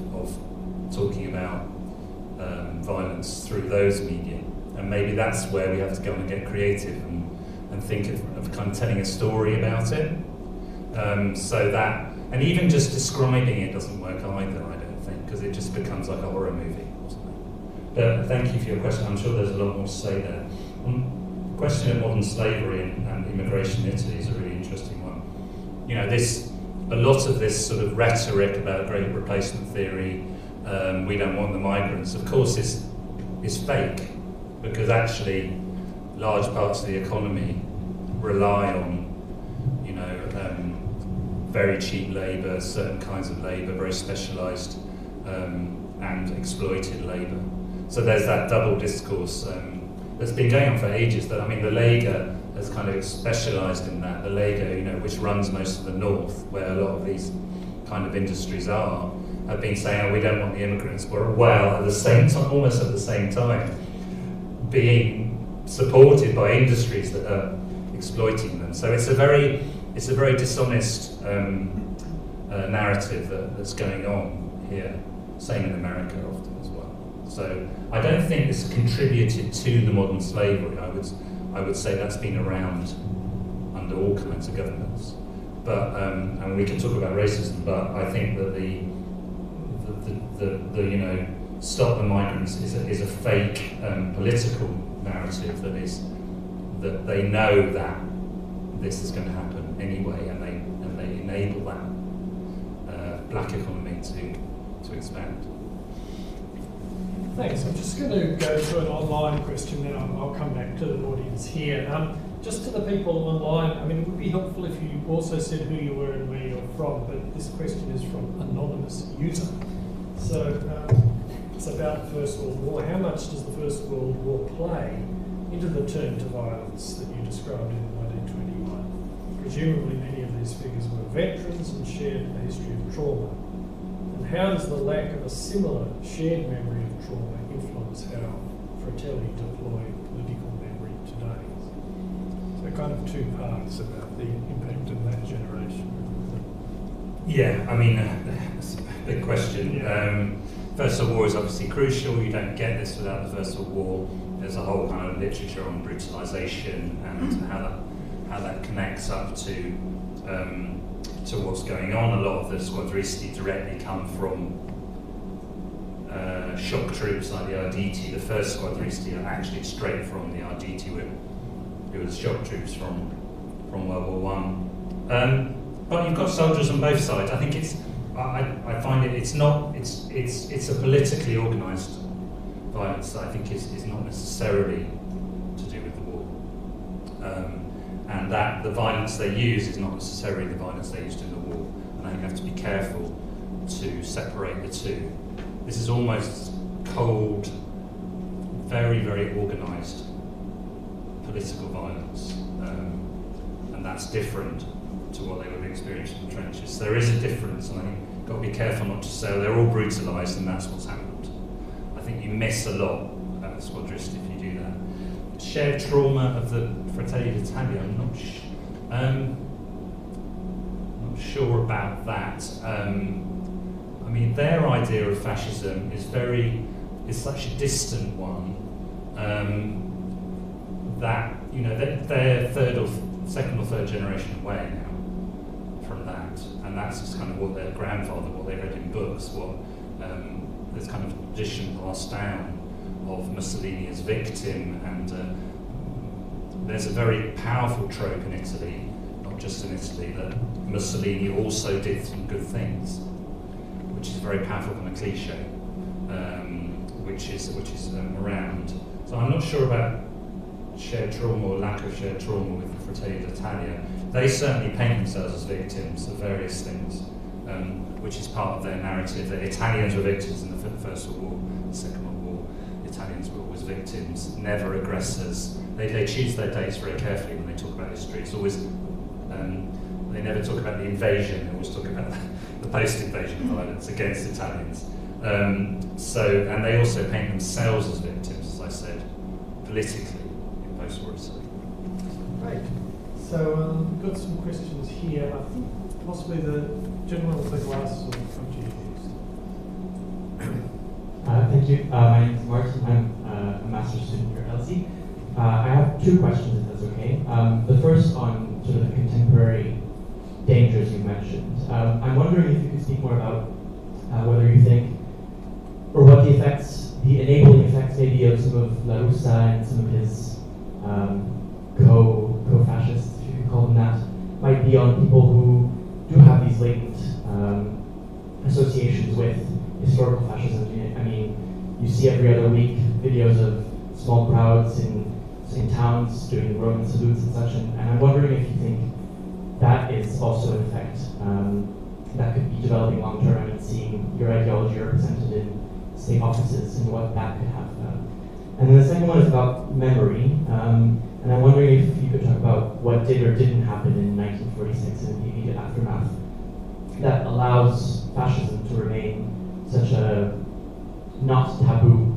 talking about violence through those media, and maybe that's where we have to go and get creative and think of kind of telling a story about it. So that, and even just describing it doesn't work either, I don't think, because it just becomes like a horror movie or something. But thank you for your question. I'm sure there's a lot more to say there. The question of modern slavery and immigration in Italy is a really interesting one. A lot of this sort of rhetoric about great replacement theory, we don't want the migrants, of course is fake, because actually large parts of the economy rely on very cheap labour, certain kinds of labour, very specialised and exploited labour. So there's that double discourse that's been going on for ages. That, I mean, the Lega has kind of specialised in that. The Lega, which runs most of the north, where a lot of these kind of industries are, have been saying, we don't want the immigrants, while at the same time, almost at the same time, being supported by industries that are exploiting them. So it's a very dishonest narrative that's going on here. Same in America often as well. So I don't think this contributed to the modern slavery. I would say that's been around under all kinds of governments. But and we can talk about racism, but I think that the stop the migrants is a fake political narrative that they know that this is going to happen anyway, and they enable that black economy to expand. Thanks. I'm just going to go to an online question, then I'll come back to the audience here. Just to the people online, I mean, it would be helpful if you also said who you were and where you're from, but this question is from anonymous user. So it's about the First World War. How much does the First World War play into the turn to violence that you described in 1921? Presumably many of these figures were veterans and shared a history of trauma. And how does the lack of a similar shared memory of trauma influence how Fratelli deploy political memory today? So kind of two parts about the impact of that generation. Yeah, I mean, that's a big question. Yeah. First World War is obviously crucial. You don't get this without the First World War. There's a whole kind of literature on brutalisation and how that connects up to what's going on. A lot of the squadristi directly come from shock troops like the Arditi. The first squadristi are actually straight from the Arditi, who were shock troops from World War I. But you've got soldiers on both sides. I think I find it's a politically organised violence that I think is not necessarily to do with the war. And that the violence they use is not necessarily the violence they used in the war. And I think you have to be careful to separate the two. This is almost cold, very, very organised political violence. And that's different to what they would have experienced in the trenches. So there is a difference, and I think got to be careful not to say they're all brutalised and that's what's happened. I think you miss a lot at the Squadrist if you do that. Shared trauma of the Fratelli d'Italia, I'm not sure about that. I mean, their idea of fascism is such a distant one that, you know, they're second or third generation away now from that, and that's just kind of what their grandfather, what they read in books, this kind of tradition passed down of Mussolini as victim, and there's a very powerful trope in Italy, not just in Italy, that Mussolini also did some good things, which is a very powerful kind of cliche, which is around. So I'm not sure about shared trauma or lack of shared trauma with the Fratelli d'Italia. They certainly paint themselves as victims of various things, which is part of their narrative. The Italians were victims in the First World War, the Second World War. The Italians were always victims, never aggressors. They choose their dates very carefully when they talk about history. It's always, they never talk about the invasion, they always talk about the post-invasion violence against Italians. And they also paint themselves as victims, as I said, politically in post-war Italy. Right. So we've got some questions here. I think possibly the gentleman with the glasses will come to you next. Thank you. My name is Martin. I'm a master's student here at LSE. I have two questions, if that's okay. The first on sort of the contemporary dangers you mentioned. I'm wondering if you could speak more about whether you think, or what the enabling effects maybe of some of La Russa and some of his co-fascists, if you could call them that, might be on people who do have these latent associations with historical fascism. I mean, you see every other week videos of small crowds in towns doing Roman salutes and such, and I'm wondering if you think that is also an effect that could be developing long term, and seeing your ideology represented in state offices and what that could have. And then the second one is about memory, and I'm wondering if you could talk about what did or didn't happen in 1946 and the immediate aftermath that allows fascism to remain such a not taboo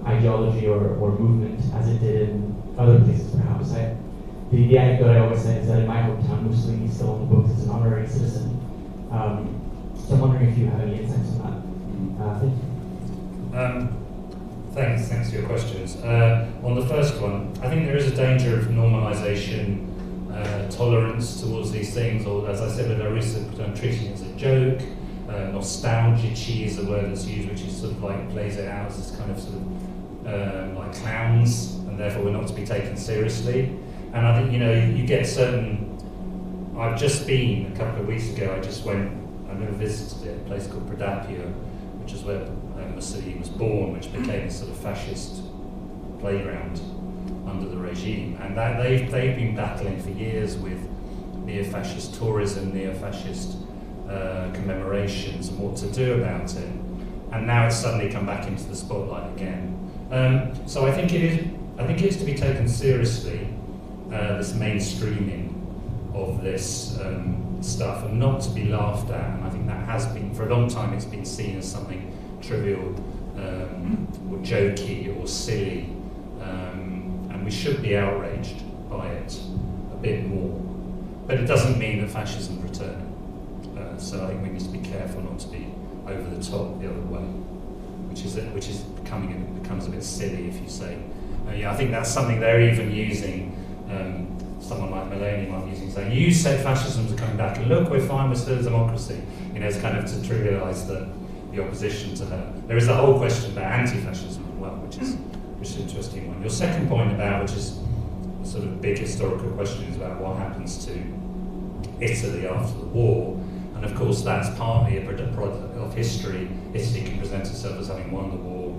ideology or movement as it did in other places, perhaps. The anecdote I always say is that in my hometown, Mussolini is still on the books as an honorary citizen. So I'm wondering if you have any insights on that. Thank you. Thanks for your questions. On the first one, I think there is a danger of normalisation, tolerance towards these things, or as I said with Larissa, treating it as a joke. Nostalgici is the word that's used, which is sort of like plays it out as this kind of sort of like clowns, and therefore we're not to be taken seriously. And I think, you know, you get certain. I've just been a couple of weeks ago. I never visited it, a place called Prodapio, which is where Mussolini was born, which became a sort of fascist playground under the regime. And that they've been battling for years with neo-fascist tourism, neo-fascist commemorations, and what to do about it. And now it's suddenly come back into the spotlight again. So I think it is to be taken seriously, this mainstreaming of this stuff, and not to be laughed at. And I think that has been, for a long time, it's been seen as something trivial or jokey or silly, and we should be outraged by it a bit more. But it doesn't mean that fascism returning. So I think we need to be careful not to be over the top the other way, which becomes a bit silly if you say. I think that's something they're even using. Someone like Meloni might be using, saying, "You said fascism's are coming back, and look, we're fine, we're still a democracy." You know, it's kind of to trivialise the opposition to her. There is a whole question about anti-fascism as well, which is an interesting one. Your second point about, which is a sort of big historical question, is about what happens to Italy after the war. And of course, that's partly a product of history. Italy can present itself as having won the war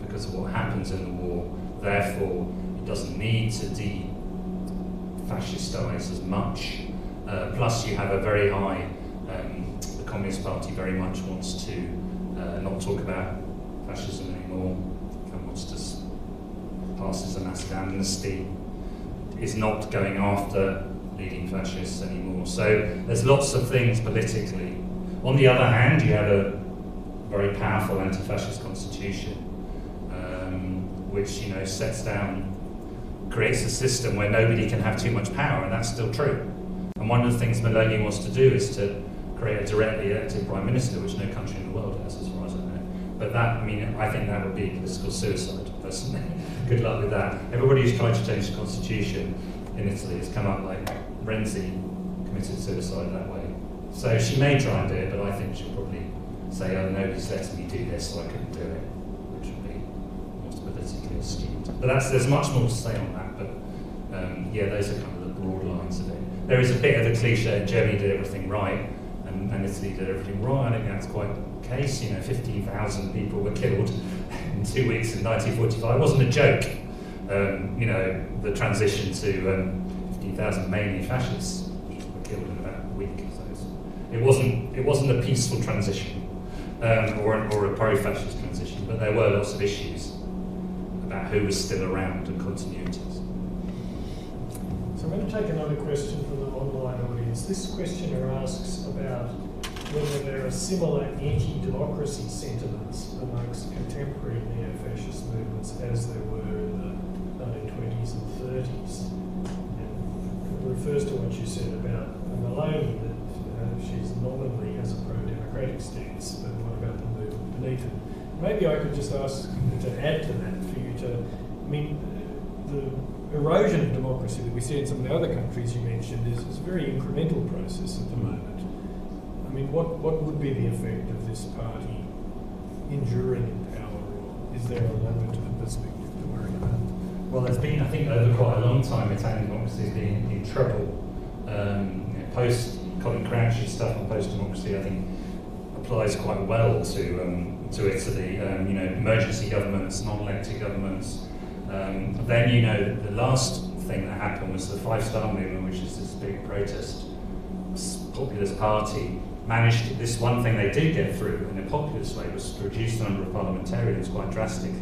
because of what happens in the war. Therefore, it doesn't need to de-fascistise as much. Plus, you have a very high. The Communist Party very much wants to not talk about fascism anymore, and wants to pass as a massive amnesty. Is not going after leading fascists anymore. So there's lots of things politically. On the other hand, you have a very powerful anti-fascist constitution, which sets down, creates a system where nobody can have too much power, and that's still true. And one of the things Meloni wants to do is to create a directly elected prime minister, which no country in the world has, as far as I know. But that, I think that would be political suicide, personally. Good luck with that. Everybody who's tried to change the constitution in Italy has come up like Renzi committed suicide that way. So she may try and do it, but I think she'll probably say, oh, nobody's letting me do this, so I couldn't do it, which would be most politically astute. But there's much more to say on that, but yeah, those are kind of the broad lines of it. There is a bit of a cliche, Germany did everything right, and Italy did everything wrong. I think that's quite the case. 15,000 people were killed in 2 weeks in 1945. It wasn't a joke. The transition to 15,000 mainly fascists were killed in about a week. So it wasn't a peaceful transition or a pro-fascist transition, but there were lots of issues about who was still around and continuities. So I'm going to take another question from the online audience. This questioner asks about whether there are similar anti-democracy sentiments amongst contemporary neo-fascist movements as there were in the 1920s and 30s. And it refers to what you said about Meloni, that she's nominally has a pro-democratic stance, but what about the movement beneath it? Maybe I could just ask to add to that for you to, the erosion of democracy that we see in some of the other countries you mentioned is a very incremental process at the moment. What would be the effect of this party enduring in power, or is there a longer-term perspective to worry about? Well, there's been, I think, over quite a long time, Italian democracy has been in trouble. Post Colin Crouch's stuff on post-democracy, I think, applies quite well to Italy. Emergency governments, non-elected governments. Then, the last thing that happened was the Five Star Movement, which is this big protest populist party. Managed this one thing they did get through in a populist way was to reduce the number of parliamentarians quite drastically,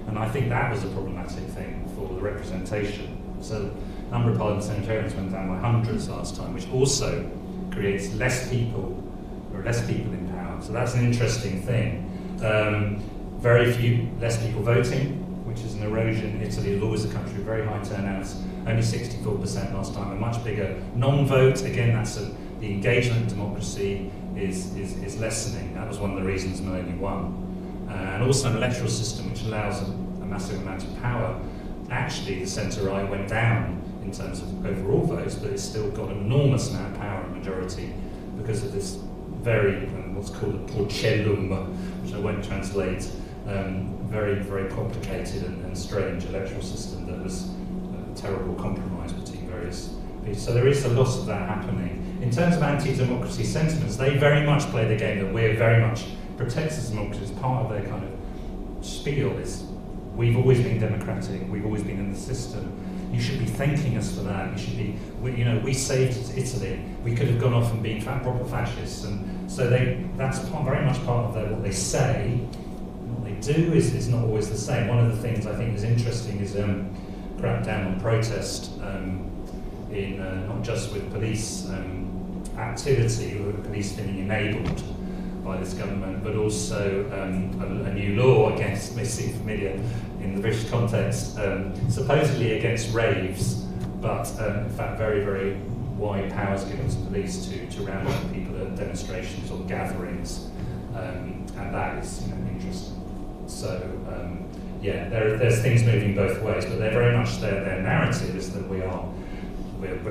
and I think that was a problematic thing for the representation. So the number of parliamentarians went down by hundreds last time, which also creates less people in power. So that's an interesting thing. Less people voting, which is an erosion. Italy is always a country with very high turnouts, only 64% last time, a much bigger non-vote. Again, the engagement in democracy is lessening. That was one of the reasons Meloni won. And also an electoral system which allows a massive amount of power. Actually, the centre-right went down in terms of overall votes, but it's still got an enormous amount of power and majority because of this very, what's called a porcellum, which I won't translate, very, very complicated and strange electoral system that was a terrible compromise between various people. So there is a lot of that happening. In terms of anti-democracy sentiments, they very much play the game that we're very much protects us democracy. As part of their kind of spiel is, we've always been democratic, we've always been in the system. You should be thanking us for that. You should be, we saved Italy. We could have gone off and been proper fascists, and so that's very much part of what they say. What they do is not always the same. One of the things I think is interesting is crackdown on protest, in not just with police activity, with police being enabled by this government, but also a new law against, may seem familiar in the British context, supposedly against raves, but in fact very, very wide powers given to police to round up people at demonstrations or gatherings, and that is interesting. So there's things moving both ways, but they're very much their narrative is that we're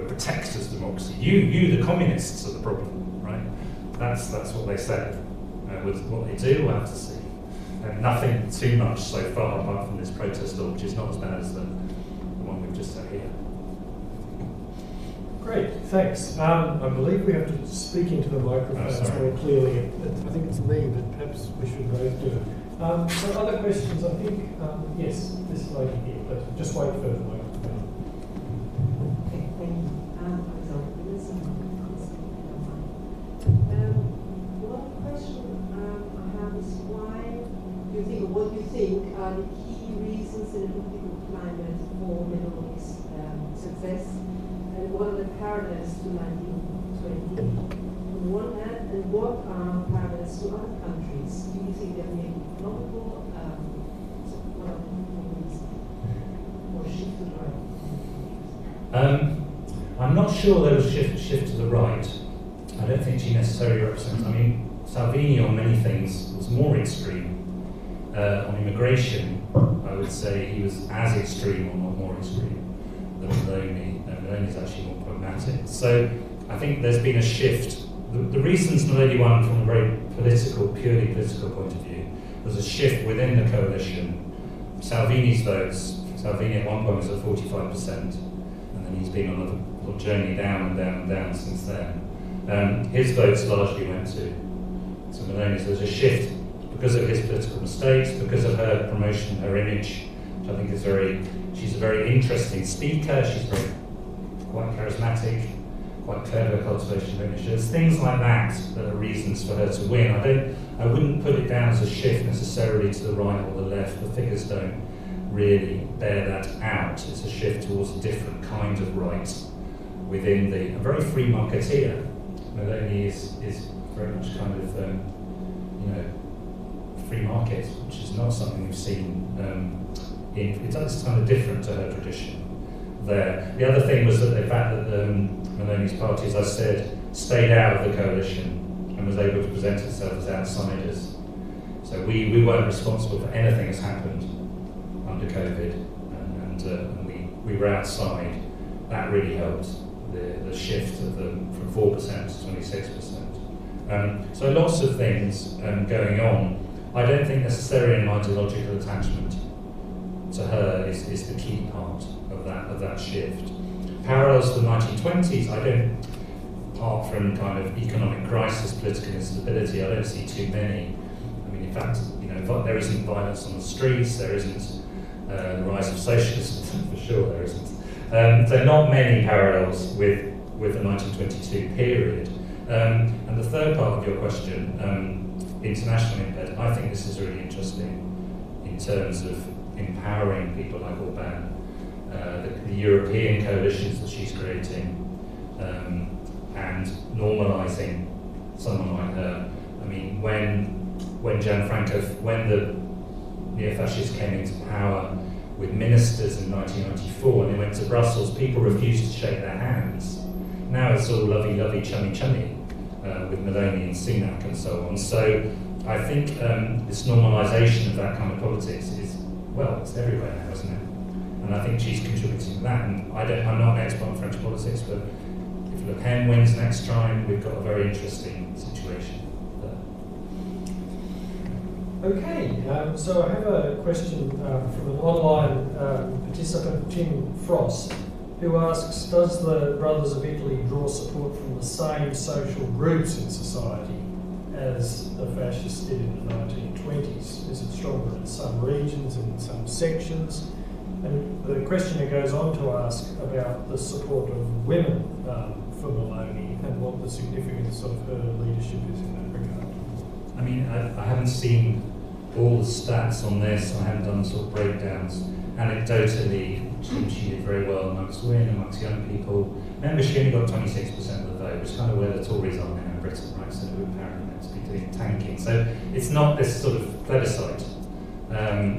protectors of democracy. You the communists are the problem, right? That's what they say. With what they do, we'll have to see. Nothing too much so far apart from this protest law, which is not as bad as the one we've just had here. Great, thanks. I believe we have to speak into the microphones more clearly. I think it's me, but perhaps we should both do it. So other questions, I think, yes, this lady here, but just wait for the microphone. Okay, thank you. One question I have is what do you think are the key reasons in the political climate for Meloni's success, and what are the parallels to 1920 on one hand, and what are parallels to other countries? Do you think they're maybe economical? What are the reasons? Or shift to the right? I'm not sure there was a shift to the right. I don't think she necessarily represents. I mean, Salvini on many things was more extreme. On immigration, I would say he was as extreme or not more extreme than Meloni. Meloni is actually more pragmatic. So I think there's been a shift. The reasons Meloni won from a very purely political point of view was a shift within the coalition. Salvini's votes, Salvini at one point was at 45%, and then he's been on a little journey down and down and down since then. His votes largely went to Meloni. So there's a shift because of his political mistakes, because of her promotion, her image, which I think is she's a very interesting speaker, she's quite charismatic, quite clever cultivation of image. There's things like that are reasons for her to win. I wouldn't put it down as a shift necessarily to the right or the left. The figures don't really bear that out. It's a shift towards a different kind of right within a very free marketeer. Meloni is very much kind of free market, which is not something we've seen it's kind of different to her tradition there. The other thing was that the fact that Meloni's party, as I said, stayed out of the coalition and was able to present itself as outsiders. So we weren't responsible for anything that's happened under COVID, and we were outside. That really helped the shift from 4% to 26%. So lots of things going on. I don't think necessarily an ideological attachment to her is the key part of that shift. Parallels to the 1920s, apart from kind of economic crisis, political instability, I don't see too many. I mean, in fact, there isn't violence on the streets, there isn't the rise of socialism, for sure there isn't. So not many parallels with the 1922 period. And the third part of your question, international impact, I think this is really interesting in terms of empowering people like Orban, the European coalitions that she's creating, and normalising someone like her. I mean, when the neo-fascists came into power with ministers in 1994 and they went to Brussels, people refused to shake their hands. Now it's all lovey-lovey, chummy-chummy with Meloni and Sunak and so on. So I think this normalisation of that kind of politics is, it's everywhere now, isn't it? And I think she's contributing to that. And I'm not an expert on French politics, but if Le Pen wins next time, we've got a very interesting situation there. Okay, so I have a question from an online participant, Tim Frost, who asks, does the Brothers of Italy draw support from the same social groups in society as the fascists did in the 1920s? Is it stronger in some regions, in some sections? And the questioner goes on to ask about the support of women for Meloni and what the significance of her leadership is in that regard. I mean, I haven't seen all the stats on this, I haven't done sort of breakdowns. Anecdotally, she did very well amongst women, amongst young people. Remember, she only got 26% of the vote, which is kind of where the Tories are now in Britain, right? So we're apparently meant to be doing tanking. So it's not this sort of plebiscite.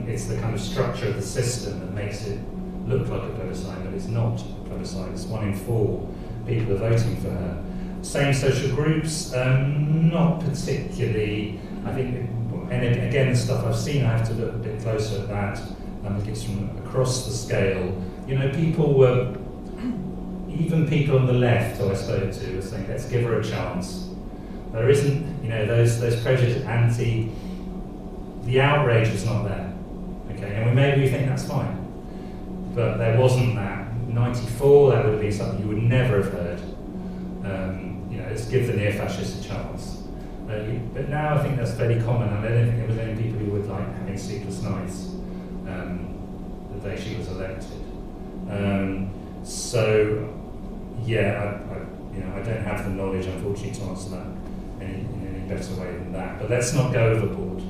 It's the kind of structure of the system that makes it look like a plebiscite, but it's not a plebiscite. It's 1 in 4 people are voting for her. Same social groups, not particularly. I think, and again, the stuff I've seen, I have to look a bit closer at that. I think it's from across the scale. People were, even people on the left who I spoke to were saying, let's give her a chance. There isn't, those prejudice, the outrage was not there. Okay, and maybe we think that's fine. But there wasn't that. 94, that would have been something you would never have heard. Let's give the neo-fascists a chance. But now I think that's fairly common, and I don't think there was any people who would like having sleepless nights the day she was elected. I don't have the knowledge, unfortunately, to answer that in any better way than that. But let's not go overboard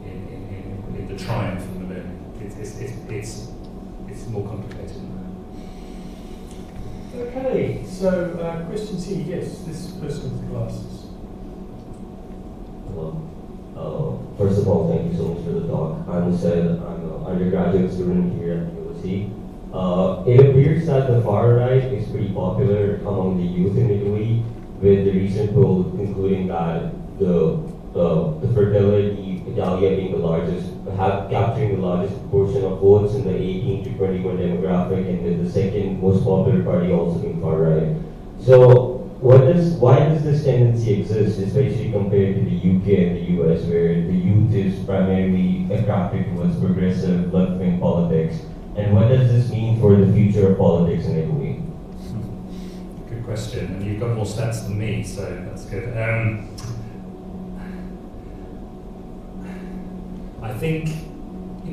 in the triumph of Meloni. It's more complicated than that. Okay, so questions here. Yes, this person with the glasses. First of all, thank you so much for the talk. I'm an undergraduate student here at LSE. It appears that the far right is pretty popular among the youth in Italy, with the recent poll concluding that the Fratelli Italia being capturing the largest proportion of votes in the 18 to 21 demographic, and with the second most popular party also being far right. So why does this tendency exist, especially compared to the UK and the US, where the youth is primarily attracted towards progressive left-wing politics? And what does this mean for the future of politics in Italy? Good question, and you've got more stats than me, so that's good. I think,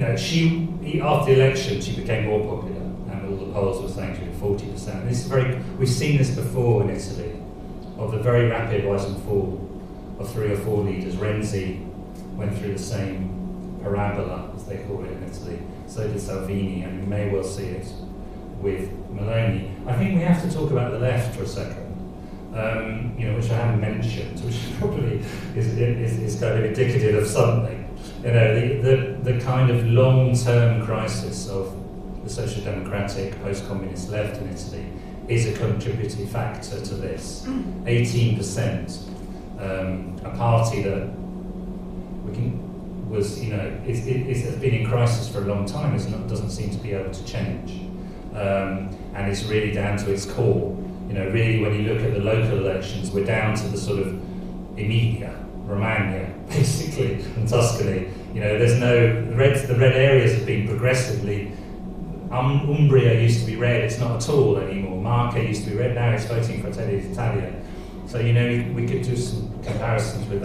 after the election, she became more popular, and all the polls were saying she was 40%. We've seen this before in Italy, of the very rapid rise and fall of 3 or 4 leaders. Renzi went through the same parabola, as they call it in Italy. So did Salvini, and we may well see it with Meloni. I think we have to talk about the left for a second, which I haven't mentioned, which probably is kind of indicative of something. The kind of long-term crisis of the social democratic post-communist left in Italy is a contributing factor to this. 18%, a party that has been in crisis for a long time, doesn't seem to be able to change, and it's really down to its core. Really, when you look at the local elections, we're down to the sort of Emilia, Romagna, basically, and Tuscany. There's no the red areas have been progressively. Umbria used to be red; it's not at all anymore. Marca used to be red; now it's voting for Fratelli d'Italia. So we could do some comparisons with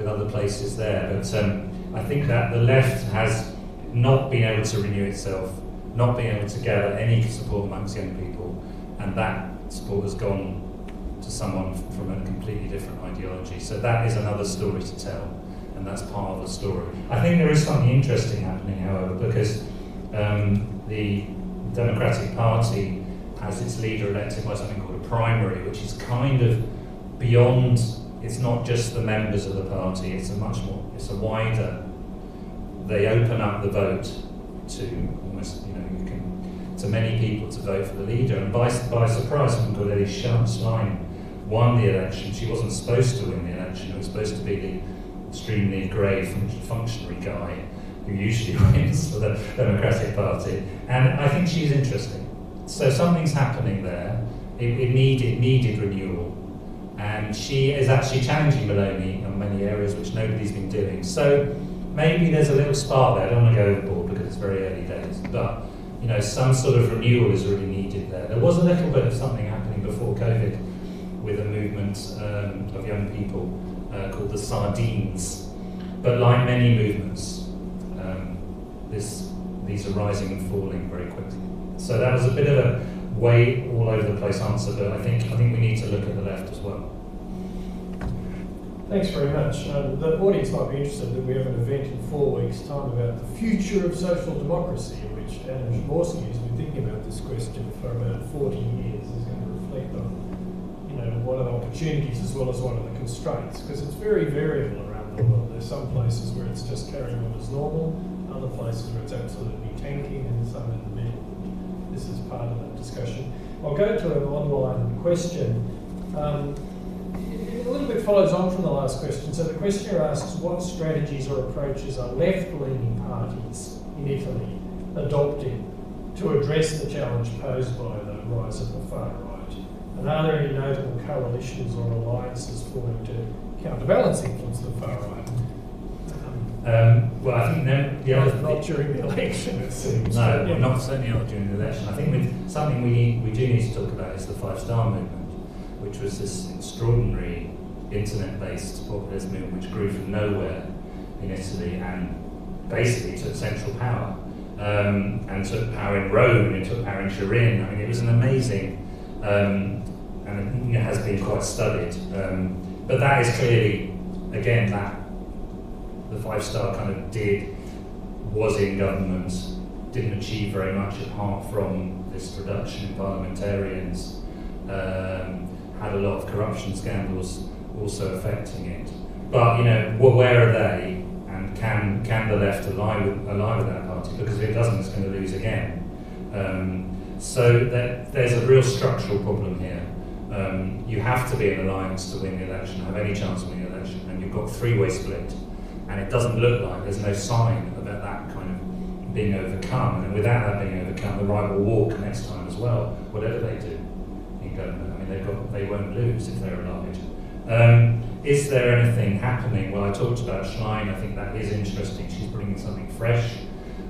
other places there. But I think that the left has not been able to renew itself, not been able to gather any support amongst young people, and that support has gone to someone from a completely different ideology. So that is another story to tell, and that's part of the story. I think there is something interesting happening, however, because the Democratic Party has its leader elected by something called a primary, which is kind of beyond. It's not just the members of the party. It's a wider. They open up the vote to almost, to many people to vote for the leader. And by surprise, someone called Ellie Schlein won the election. She wasn't supposed to win the election. It was supposed to be the extremely grey functionary guy who usually wins for the Democratic Party. And I think she's interesting. So something's happening there. It needed renewal. And she is actually challenging Meloni in many areas which nobody's been doing. So maybe there's a little spark there. I don't want to go overboard because it's very early days. But some sort of renewal is really needed there. There was a little bit of something happening before COVID with a movement of young people called the Sardines. But like many movements, these are rising and falling very quickly. So that was a bit of a way all over the place answer, but I think we need to look at the left as well. Thanks very much. The audience might be interested that we have an event in 4 weeks' time about the future of social democracy, which Adam Jaworski has been thinking about this question for about 40 years. Is going to reflect on, what are the opportunities as well as what are the constraints, because it's very variable around the world. There's some places where it's just carrying on as normal, other places where it's absolutely tanking, and some in the middle. This is part of that discussion. I'll go to an online question. It a little bit follows on from the last question. So the questioner asks, what strategies or approaches are left-leaning parties in Italy adopting to address the challenge posed by the rise of the far right? And are there any notable coalitions or alliances forming to counterbalance the influence of the far right? Well, I think the other not during the election, it seems. No, certainly not during the election. I think something we do need to talk about is the 5 Star movement, which was this extraordinary internet-based populist movement which grew from nowhere in Italy and basically took central power, and took power in Rome and took power in Turin. I mean, it was an amazing, and it has been quite studied. But that is clearly, again, that the 5 Star kind of was in government, didn't achieve very much apart from this reduction in parliamentarians, had a lot of corruption scandals also affecting it. But well, where are they? And can the left ally with that party? Because if it doesn't, it's going to lose again. So there's a real structural problem here. You have to be in alliance to win the election, have any chance of winning the election, and you've got a three-way split. And it doesnn't look like there's no sign about that kind of being overcome. And without that being overcome, the right will walk next time as well, whatever they do in government. I mean, they won't lose if they're allied. Is there anything happening? Well, I talked about Schlein. I think that is interesting. She's bringing something fresh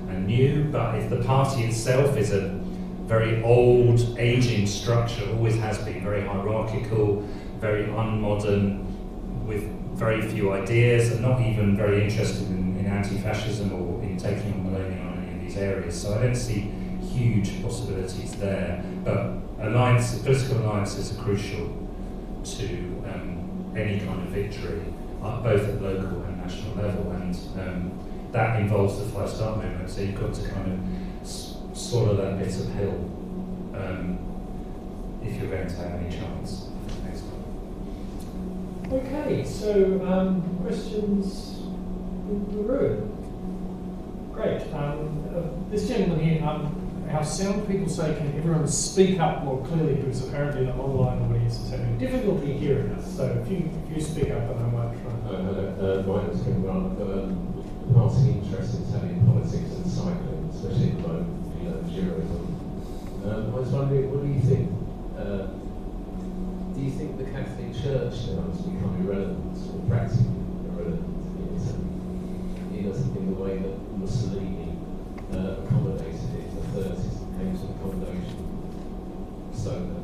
and new. But if the party itself is a very old, aging structure, always has been very hierarchical, very unmodern, with very few ideas, and not even very interested in anti-fascism or in taking on Meloni on any of these areas. So I don't see huge possibilities there. But political alliances are crucial to any kind of victory, both at local and national level, and that involves the five-star movement. So you've got to kind of swallow that bit of pill if you're going to have any chance. Next one. Okay, so questions in the room? Great. This gentleman here, our sound people say, can everyone speak up more clearly, because apparently the online audience is having difficulty hearing us. So if you speak up, and I might try. Hello, my name is Kim Grant. I've got a passing interest in Italian politics and cycling, especially at the moment, Giroism. I was wondering, what do you think? Do you think the Catholic Church now has become irrelevant, or practically irrelevant in Italy? In the way that Mussolini accommodated it in the 30s and came to accommodation, so that,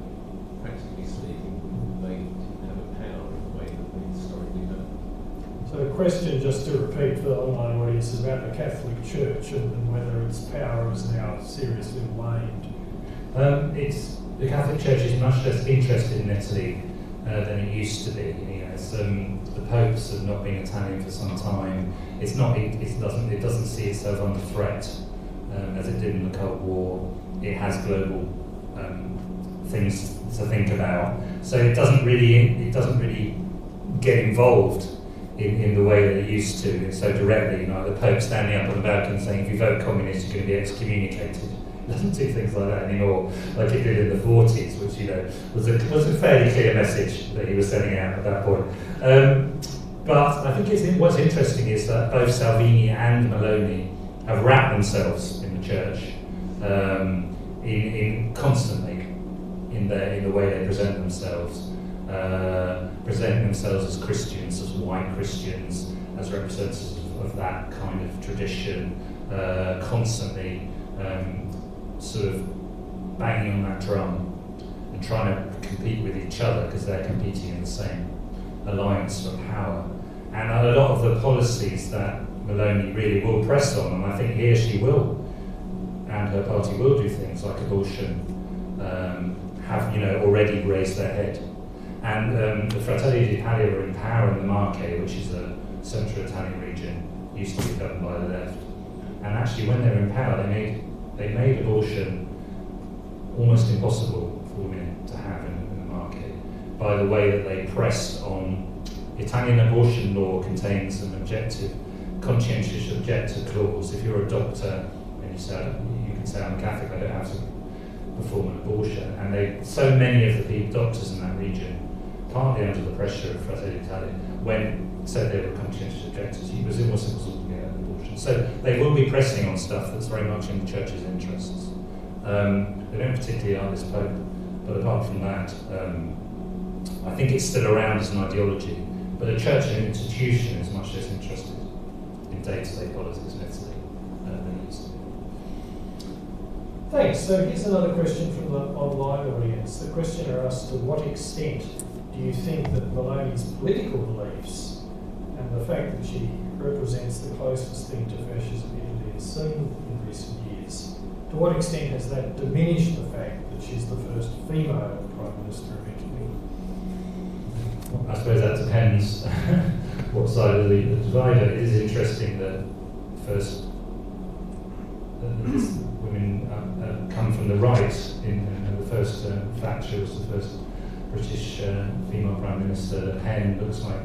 practically speaking, they didn't have a power in the way that they historically have. So the question, just to repeat for the online audience, is about the Catholic Church and whether its power is now seriously waned. The Catholic Church is much less interested in Italy than it used to be. The popes have not been Italian for some time. It doesn't see itself under threat as it did in the Cold War. It has global things to think about. So it doesn't really get involved in the way that it used to, so directly. The Pope standing up on the balcony saying, if you vote communist, you're going to be excommunicated. It doesn't do things like that anymore, like it did in the 40s, which was a fairly clear message that he was sending out at that point. But I think what's interesting is that both Salvini and Meloni have wrapped themselves in the church constantly in the way they present themselves. Presenting themselves as Christians, as white Christians, as representatives of that kind of tradition, constantly sort of banging on that drum and trying to compete with each other because they're competing in the same alliance for power. And a lot of the policies that Meloni really will press on, and I think she will, and her party will do things like abortion, have already raised their head. And the Fratelli d'Italia were in power in the Marche, which is a central Italian region, used to be governed by the left. And actually, when they were in power, they made abortion almost impossible for women to have in the Marche by the way that they pressed on. Italian abortion law contains an conscientious objector clause. If you're a doctor and you can say, I'm a Catholic, I don't have to perform an abortion. And so many of the doctors in that region, partly under the pressure of Fratelli d'Italia, said they were conscientious objectors. It was almost impossible to get an abortion. So they will be pressing on stuff that's very much in the church's interests. They don't particularly like this Pope, but apart from that, I think it's still around as an ideology. But the church as an institution is much less interested in day-to-day politics in Italy than it used to be. Thanks. So here's another question from the online audience. The questioner asks, to what extent do you think that Meloni's political beliefs and the fact that she represents the closest thing to fascism Italy has seen in recent years, to what extent has that diminished the fact that she's the first female Prime Minister of Italy? I suppose that depends what side of the divider. It is interesting that these women come from the right. The first Thatcher was the first British female Prime Minister. Le Pen looks like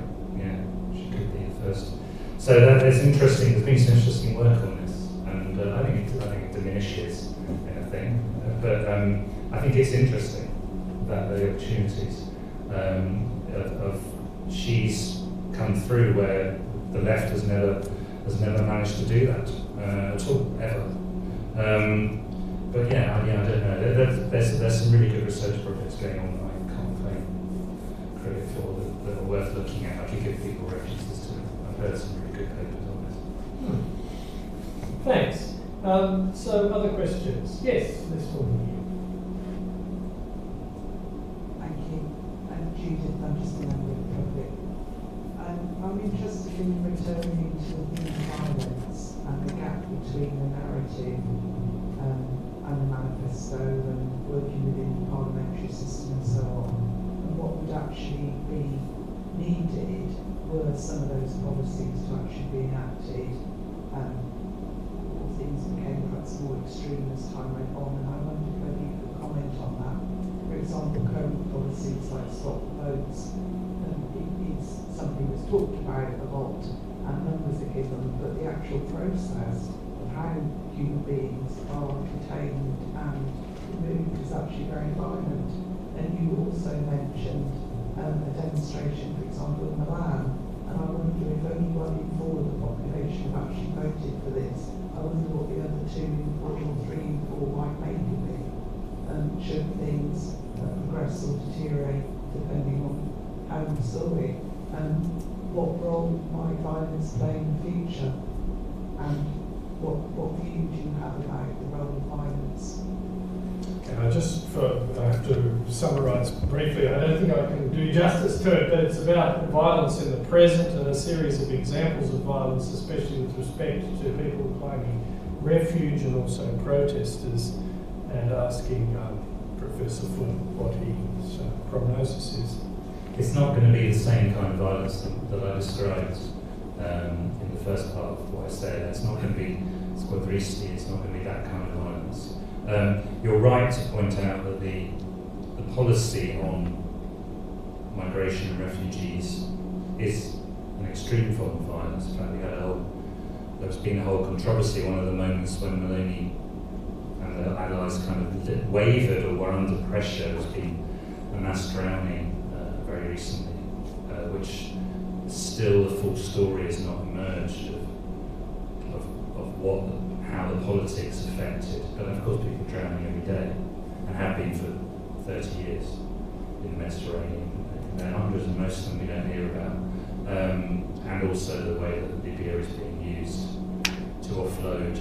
she could first. So it's interesting. There's been some interesting work on this, and I think it diminishes anything, but I think it's interesting that the opportunities of she's come through where the left has never managed to do that at all ever. But yeah, I don't know. There's some really good research projects going on that I can't claim credit for that are worth looking at. I could give people references to. I've heard some really good papers on this. Thanks. So other questions? Yes, this one here. Thank you. I'm Judith, I'm just a member of the public. I'm interested in returning to the violence and the gap between the narrative and the manifesto and working within the parliamentary system and so on, and what would actually be needed were some of those policies to actually be enacted. Things became perhaps more extreme as time went on, and I wondered whether you could comment on that. For example, current policies like stop the votes is something that's talked about a lot, and numbers are given, but the actual process of how human beings are contained and removed is actually very violent. And you also mentioned a demonstration, for example, in Milan, and I wonder if anybody for the population have actually voted for this. I wonder what the other 2 or 3 or 4 might make of it. Should things progress or deteriorate depending on how we saw it? And what role might violence play in the future? And what view do you have about the role of violence? I have to summarise briefly. I don't think I can do justice to it, but it's about violence in the present and a series of examples of violence, especially with respect to people claiming refuge and also protesters, and asking Professor Foote what his prognosis is. It's not going to be the same kind of violence that I described in the first part of what I said. It's not going to be squadristi, it's not going to be that kind of violence. You're right to point out that the policy on migration and refugees is an extreme form of violence. In fact, there's been a whole controversy. One of the moments when Meloni and the allies kind of wavered or were under pressure has been a mass drowning very recently, which still the full story has not emerged of how the politics affected. But of course people drowning every day, and have been for 30 years in the Mediterranean. There are hundreds, and most of them we don't hear about. And also the way that Libya is being used to offload,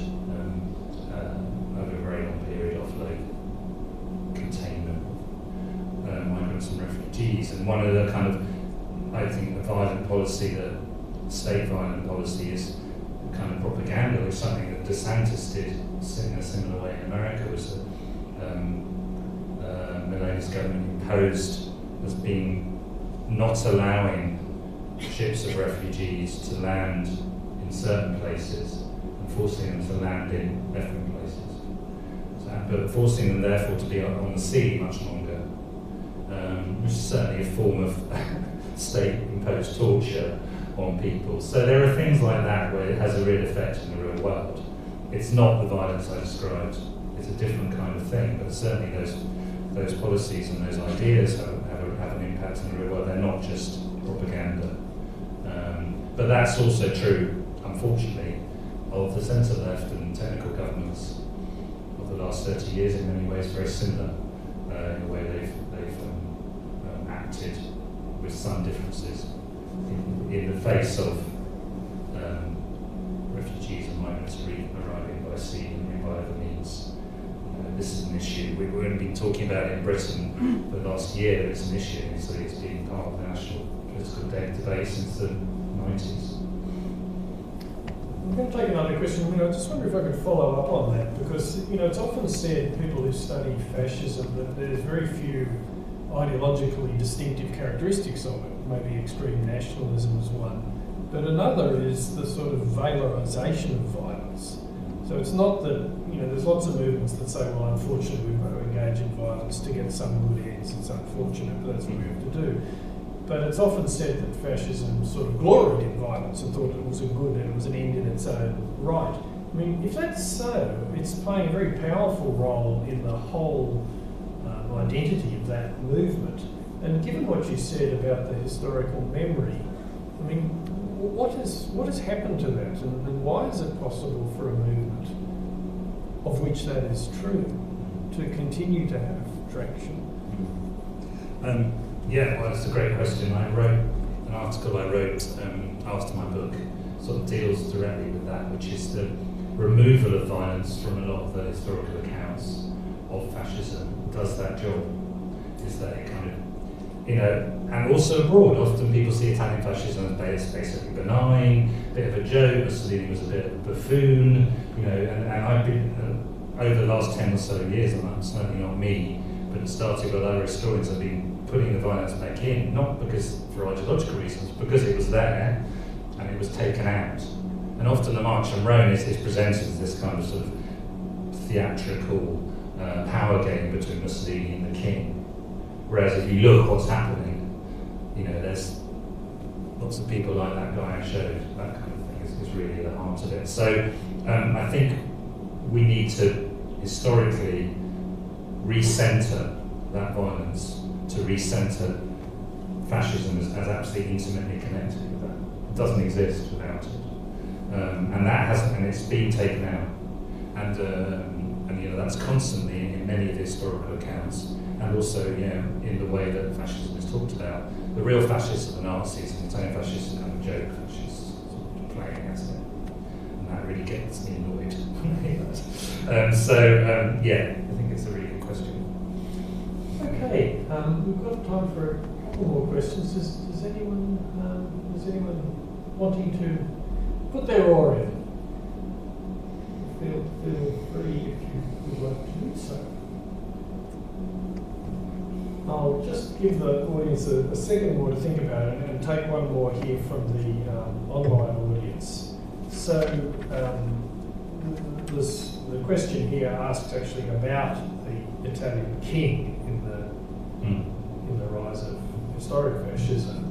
over a very long period, containment of migrants and refugees. And one of the kind of, I think, the violent policy, the state violent policy, is kind of propaganda, which is something that DeSantis did in a similar way in America, was that Meloni's government imposed as being not allowing ships of refugees to land in certain places and forcing them to land in different places. But forcing them therefore to be on the sea much longer, which is certainly a form of state-imposed torture on people. So there are things like that where it has a real effect in the real world. It's not the violence I described, it's a different kind of thing, but certainly those policies and those ideas have an impact in the real world. They're not just propaganda. But that's also true, unfortunately, of the centre-left and technical governments of the last 30 years. In many ways very similar in the way they've acted, with some differences, in the face of refugees and migrants arriving by sea and by other means. This is an issue. We've only been talking about it in Britain for the last year. It's an issue, and so it's been part of the national political debate since the 90s. I'm going to take another question. I just wonder if I could follow up on that, because it's often said, people who study fascism, that there's very few ideologically distinctive characteristics of it. Maybe extreme nationalism is one, but another is the sort of valorization of violence. So it's not that, there's lots of movements that say, well, unfortunately we've got to engage in violence to get some good ends. It's unfortunate, but that's what we have to do. but it's often said that fascism sort of gloried in violence and thought it was a good and it was an end in its own right. I mean, if that's so, it's playing a very powerful role in the whole identity of that movement. And given what you said about the historical memory, I mean, what has happened to that, and why is it possible for a movement of which that is true to continue to have traction? Yeah, well, it's a great question. I wrote an article after my book sort of deals directly with that, which is the removal of violence from a lot of the historical accounts of fascism. Does that job? Is that it kind of, and also abroad, often people see Italian fascism as basically benign, a bit of a joke. Mussolini was a bit of a buffoon, and I've been over the last 10 or so years, and that's certainly not me, but starting with other historians, have been putting the violence back in, not because for ideological reasons, because it was there and it was taken out. And often the March on Rome is presented as this kind of sort of theatrical power game between Mussolini and the king. Whereas if you look what's happening, there's lots of people like that guy I showed, that kind of thing is really the heart of it. So I think we need to historically recenter that violence, to recenter fascism as absolutely intimately connected with that. It doesn't exist without it. And that hasn't, and it's been taken out. And that's constantly in many of the historical accounts, and also in the way that fascism is talked about. The real fascists are the Nazis, and Italian fascists are kind of joke fascists, sort of playing at it. And that really gets me annoyed when I hear that. I think it's a really good question. Okay, we've got time for a couple more questions. Is anyone wanting to put their oar in? Feel free if you would like to do so. I'll just give the audience a second more to think about it and take one more here from the online audience. So the question here asks actually about the Italian king in the rise of historic fascism,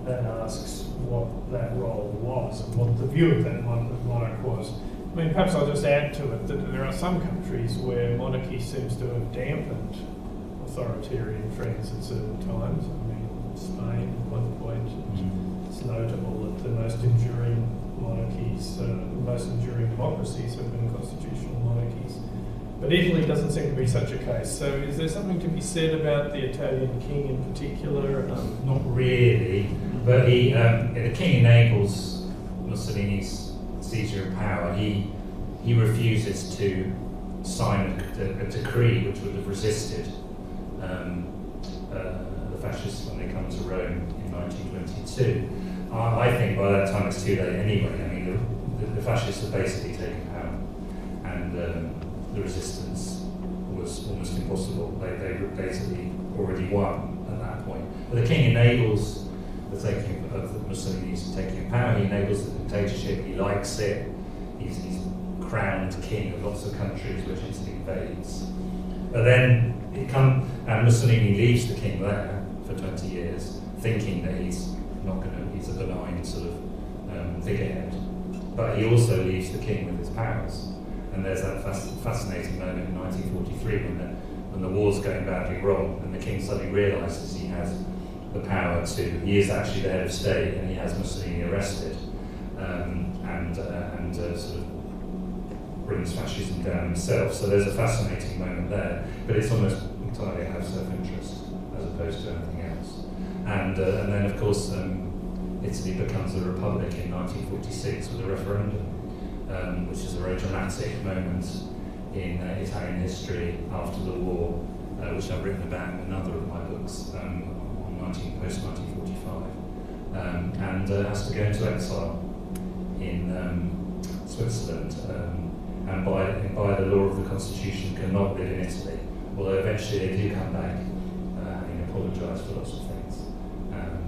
and asks what that role was and what the view of that monarch was. I mean, perhaps I'll just add to it that there are some countries where monarchy seems to have dampened authoritarian trends at certain times. I mean, Spain at one point, it's notable that the most enduring monarchies, the most enduring democracies have been constitutional monarchies. But Italy doesn't seem to be such a case. So is there something to be said about the Italian king in particular? Not really, but the king enables Mussolini's seizure of power. He refuses to sign a decree which would have resisted the fascists when they come to Rome in 1922. I think by that time it's too late anyway. I mean, the fascists have basically taken power, and the resistance was almost impossible. They basically already won at that point. But the king enables the taking of Mussolini's taking power. He enables the dictatorship. He likes it. He's crowned king of lots of countries which Italy invades. But then and Mussolini leaves the king there for 20 years, thinking that he's a benign sort of figurehead. But he also leaves the king with his powers. And there's that fascinating moment in 1943 when the war's going badly wrong, and the king suddenly realises he has the power he is actually the head of state, and he has Mussolini arrested, and sort of brings fascism down himself. So there's a fascinating moment there, but it's almost entirely out of self-interest as opposed to anything else. And then of course Italy becomes a republic in 1946 with a referendum, which is a very dramatic moment in Italian history after the war, which I've written about in another of my books on post-1945, and has to go into exile in Switzerland, and by the law of the constitution cannot live in Italy, although eventually they do come back, having apologised for lots of things,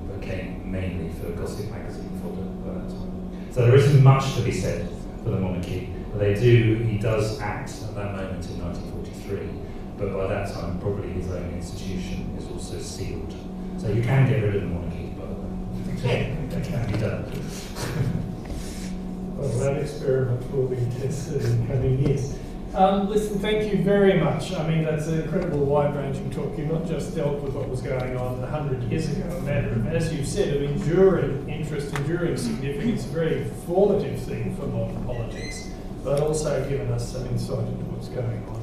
but came mainly for Gossip magazine fodder by that time. So there isn't much to be said for the monarchy, but he does act at that moment in 1943, but by that time probably his own institution is also sealed So you can get rid of the monarchy, by the way. It can be done. Well, that experiment will be tested in coming years. Listen, thank you very much. I mean, that's an incredible wide-ranging talk. You've not just dealt with what was going on 100 years ago, a matter of, as you've said, of enduring interest, enduring significance, a very formative thing for modern politics, but also given us some insight into what's going on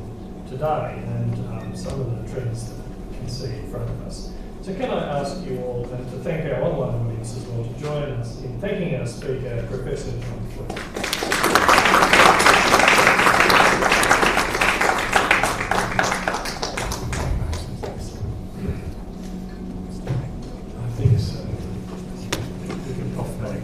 today and some of the trends that we can see in front of us. So can I ask you all, and to thank our online audience as well, to join us in thanking our speaker, Professor John Foote. I think so. We can off mic.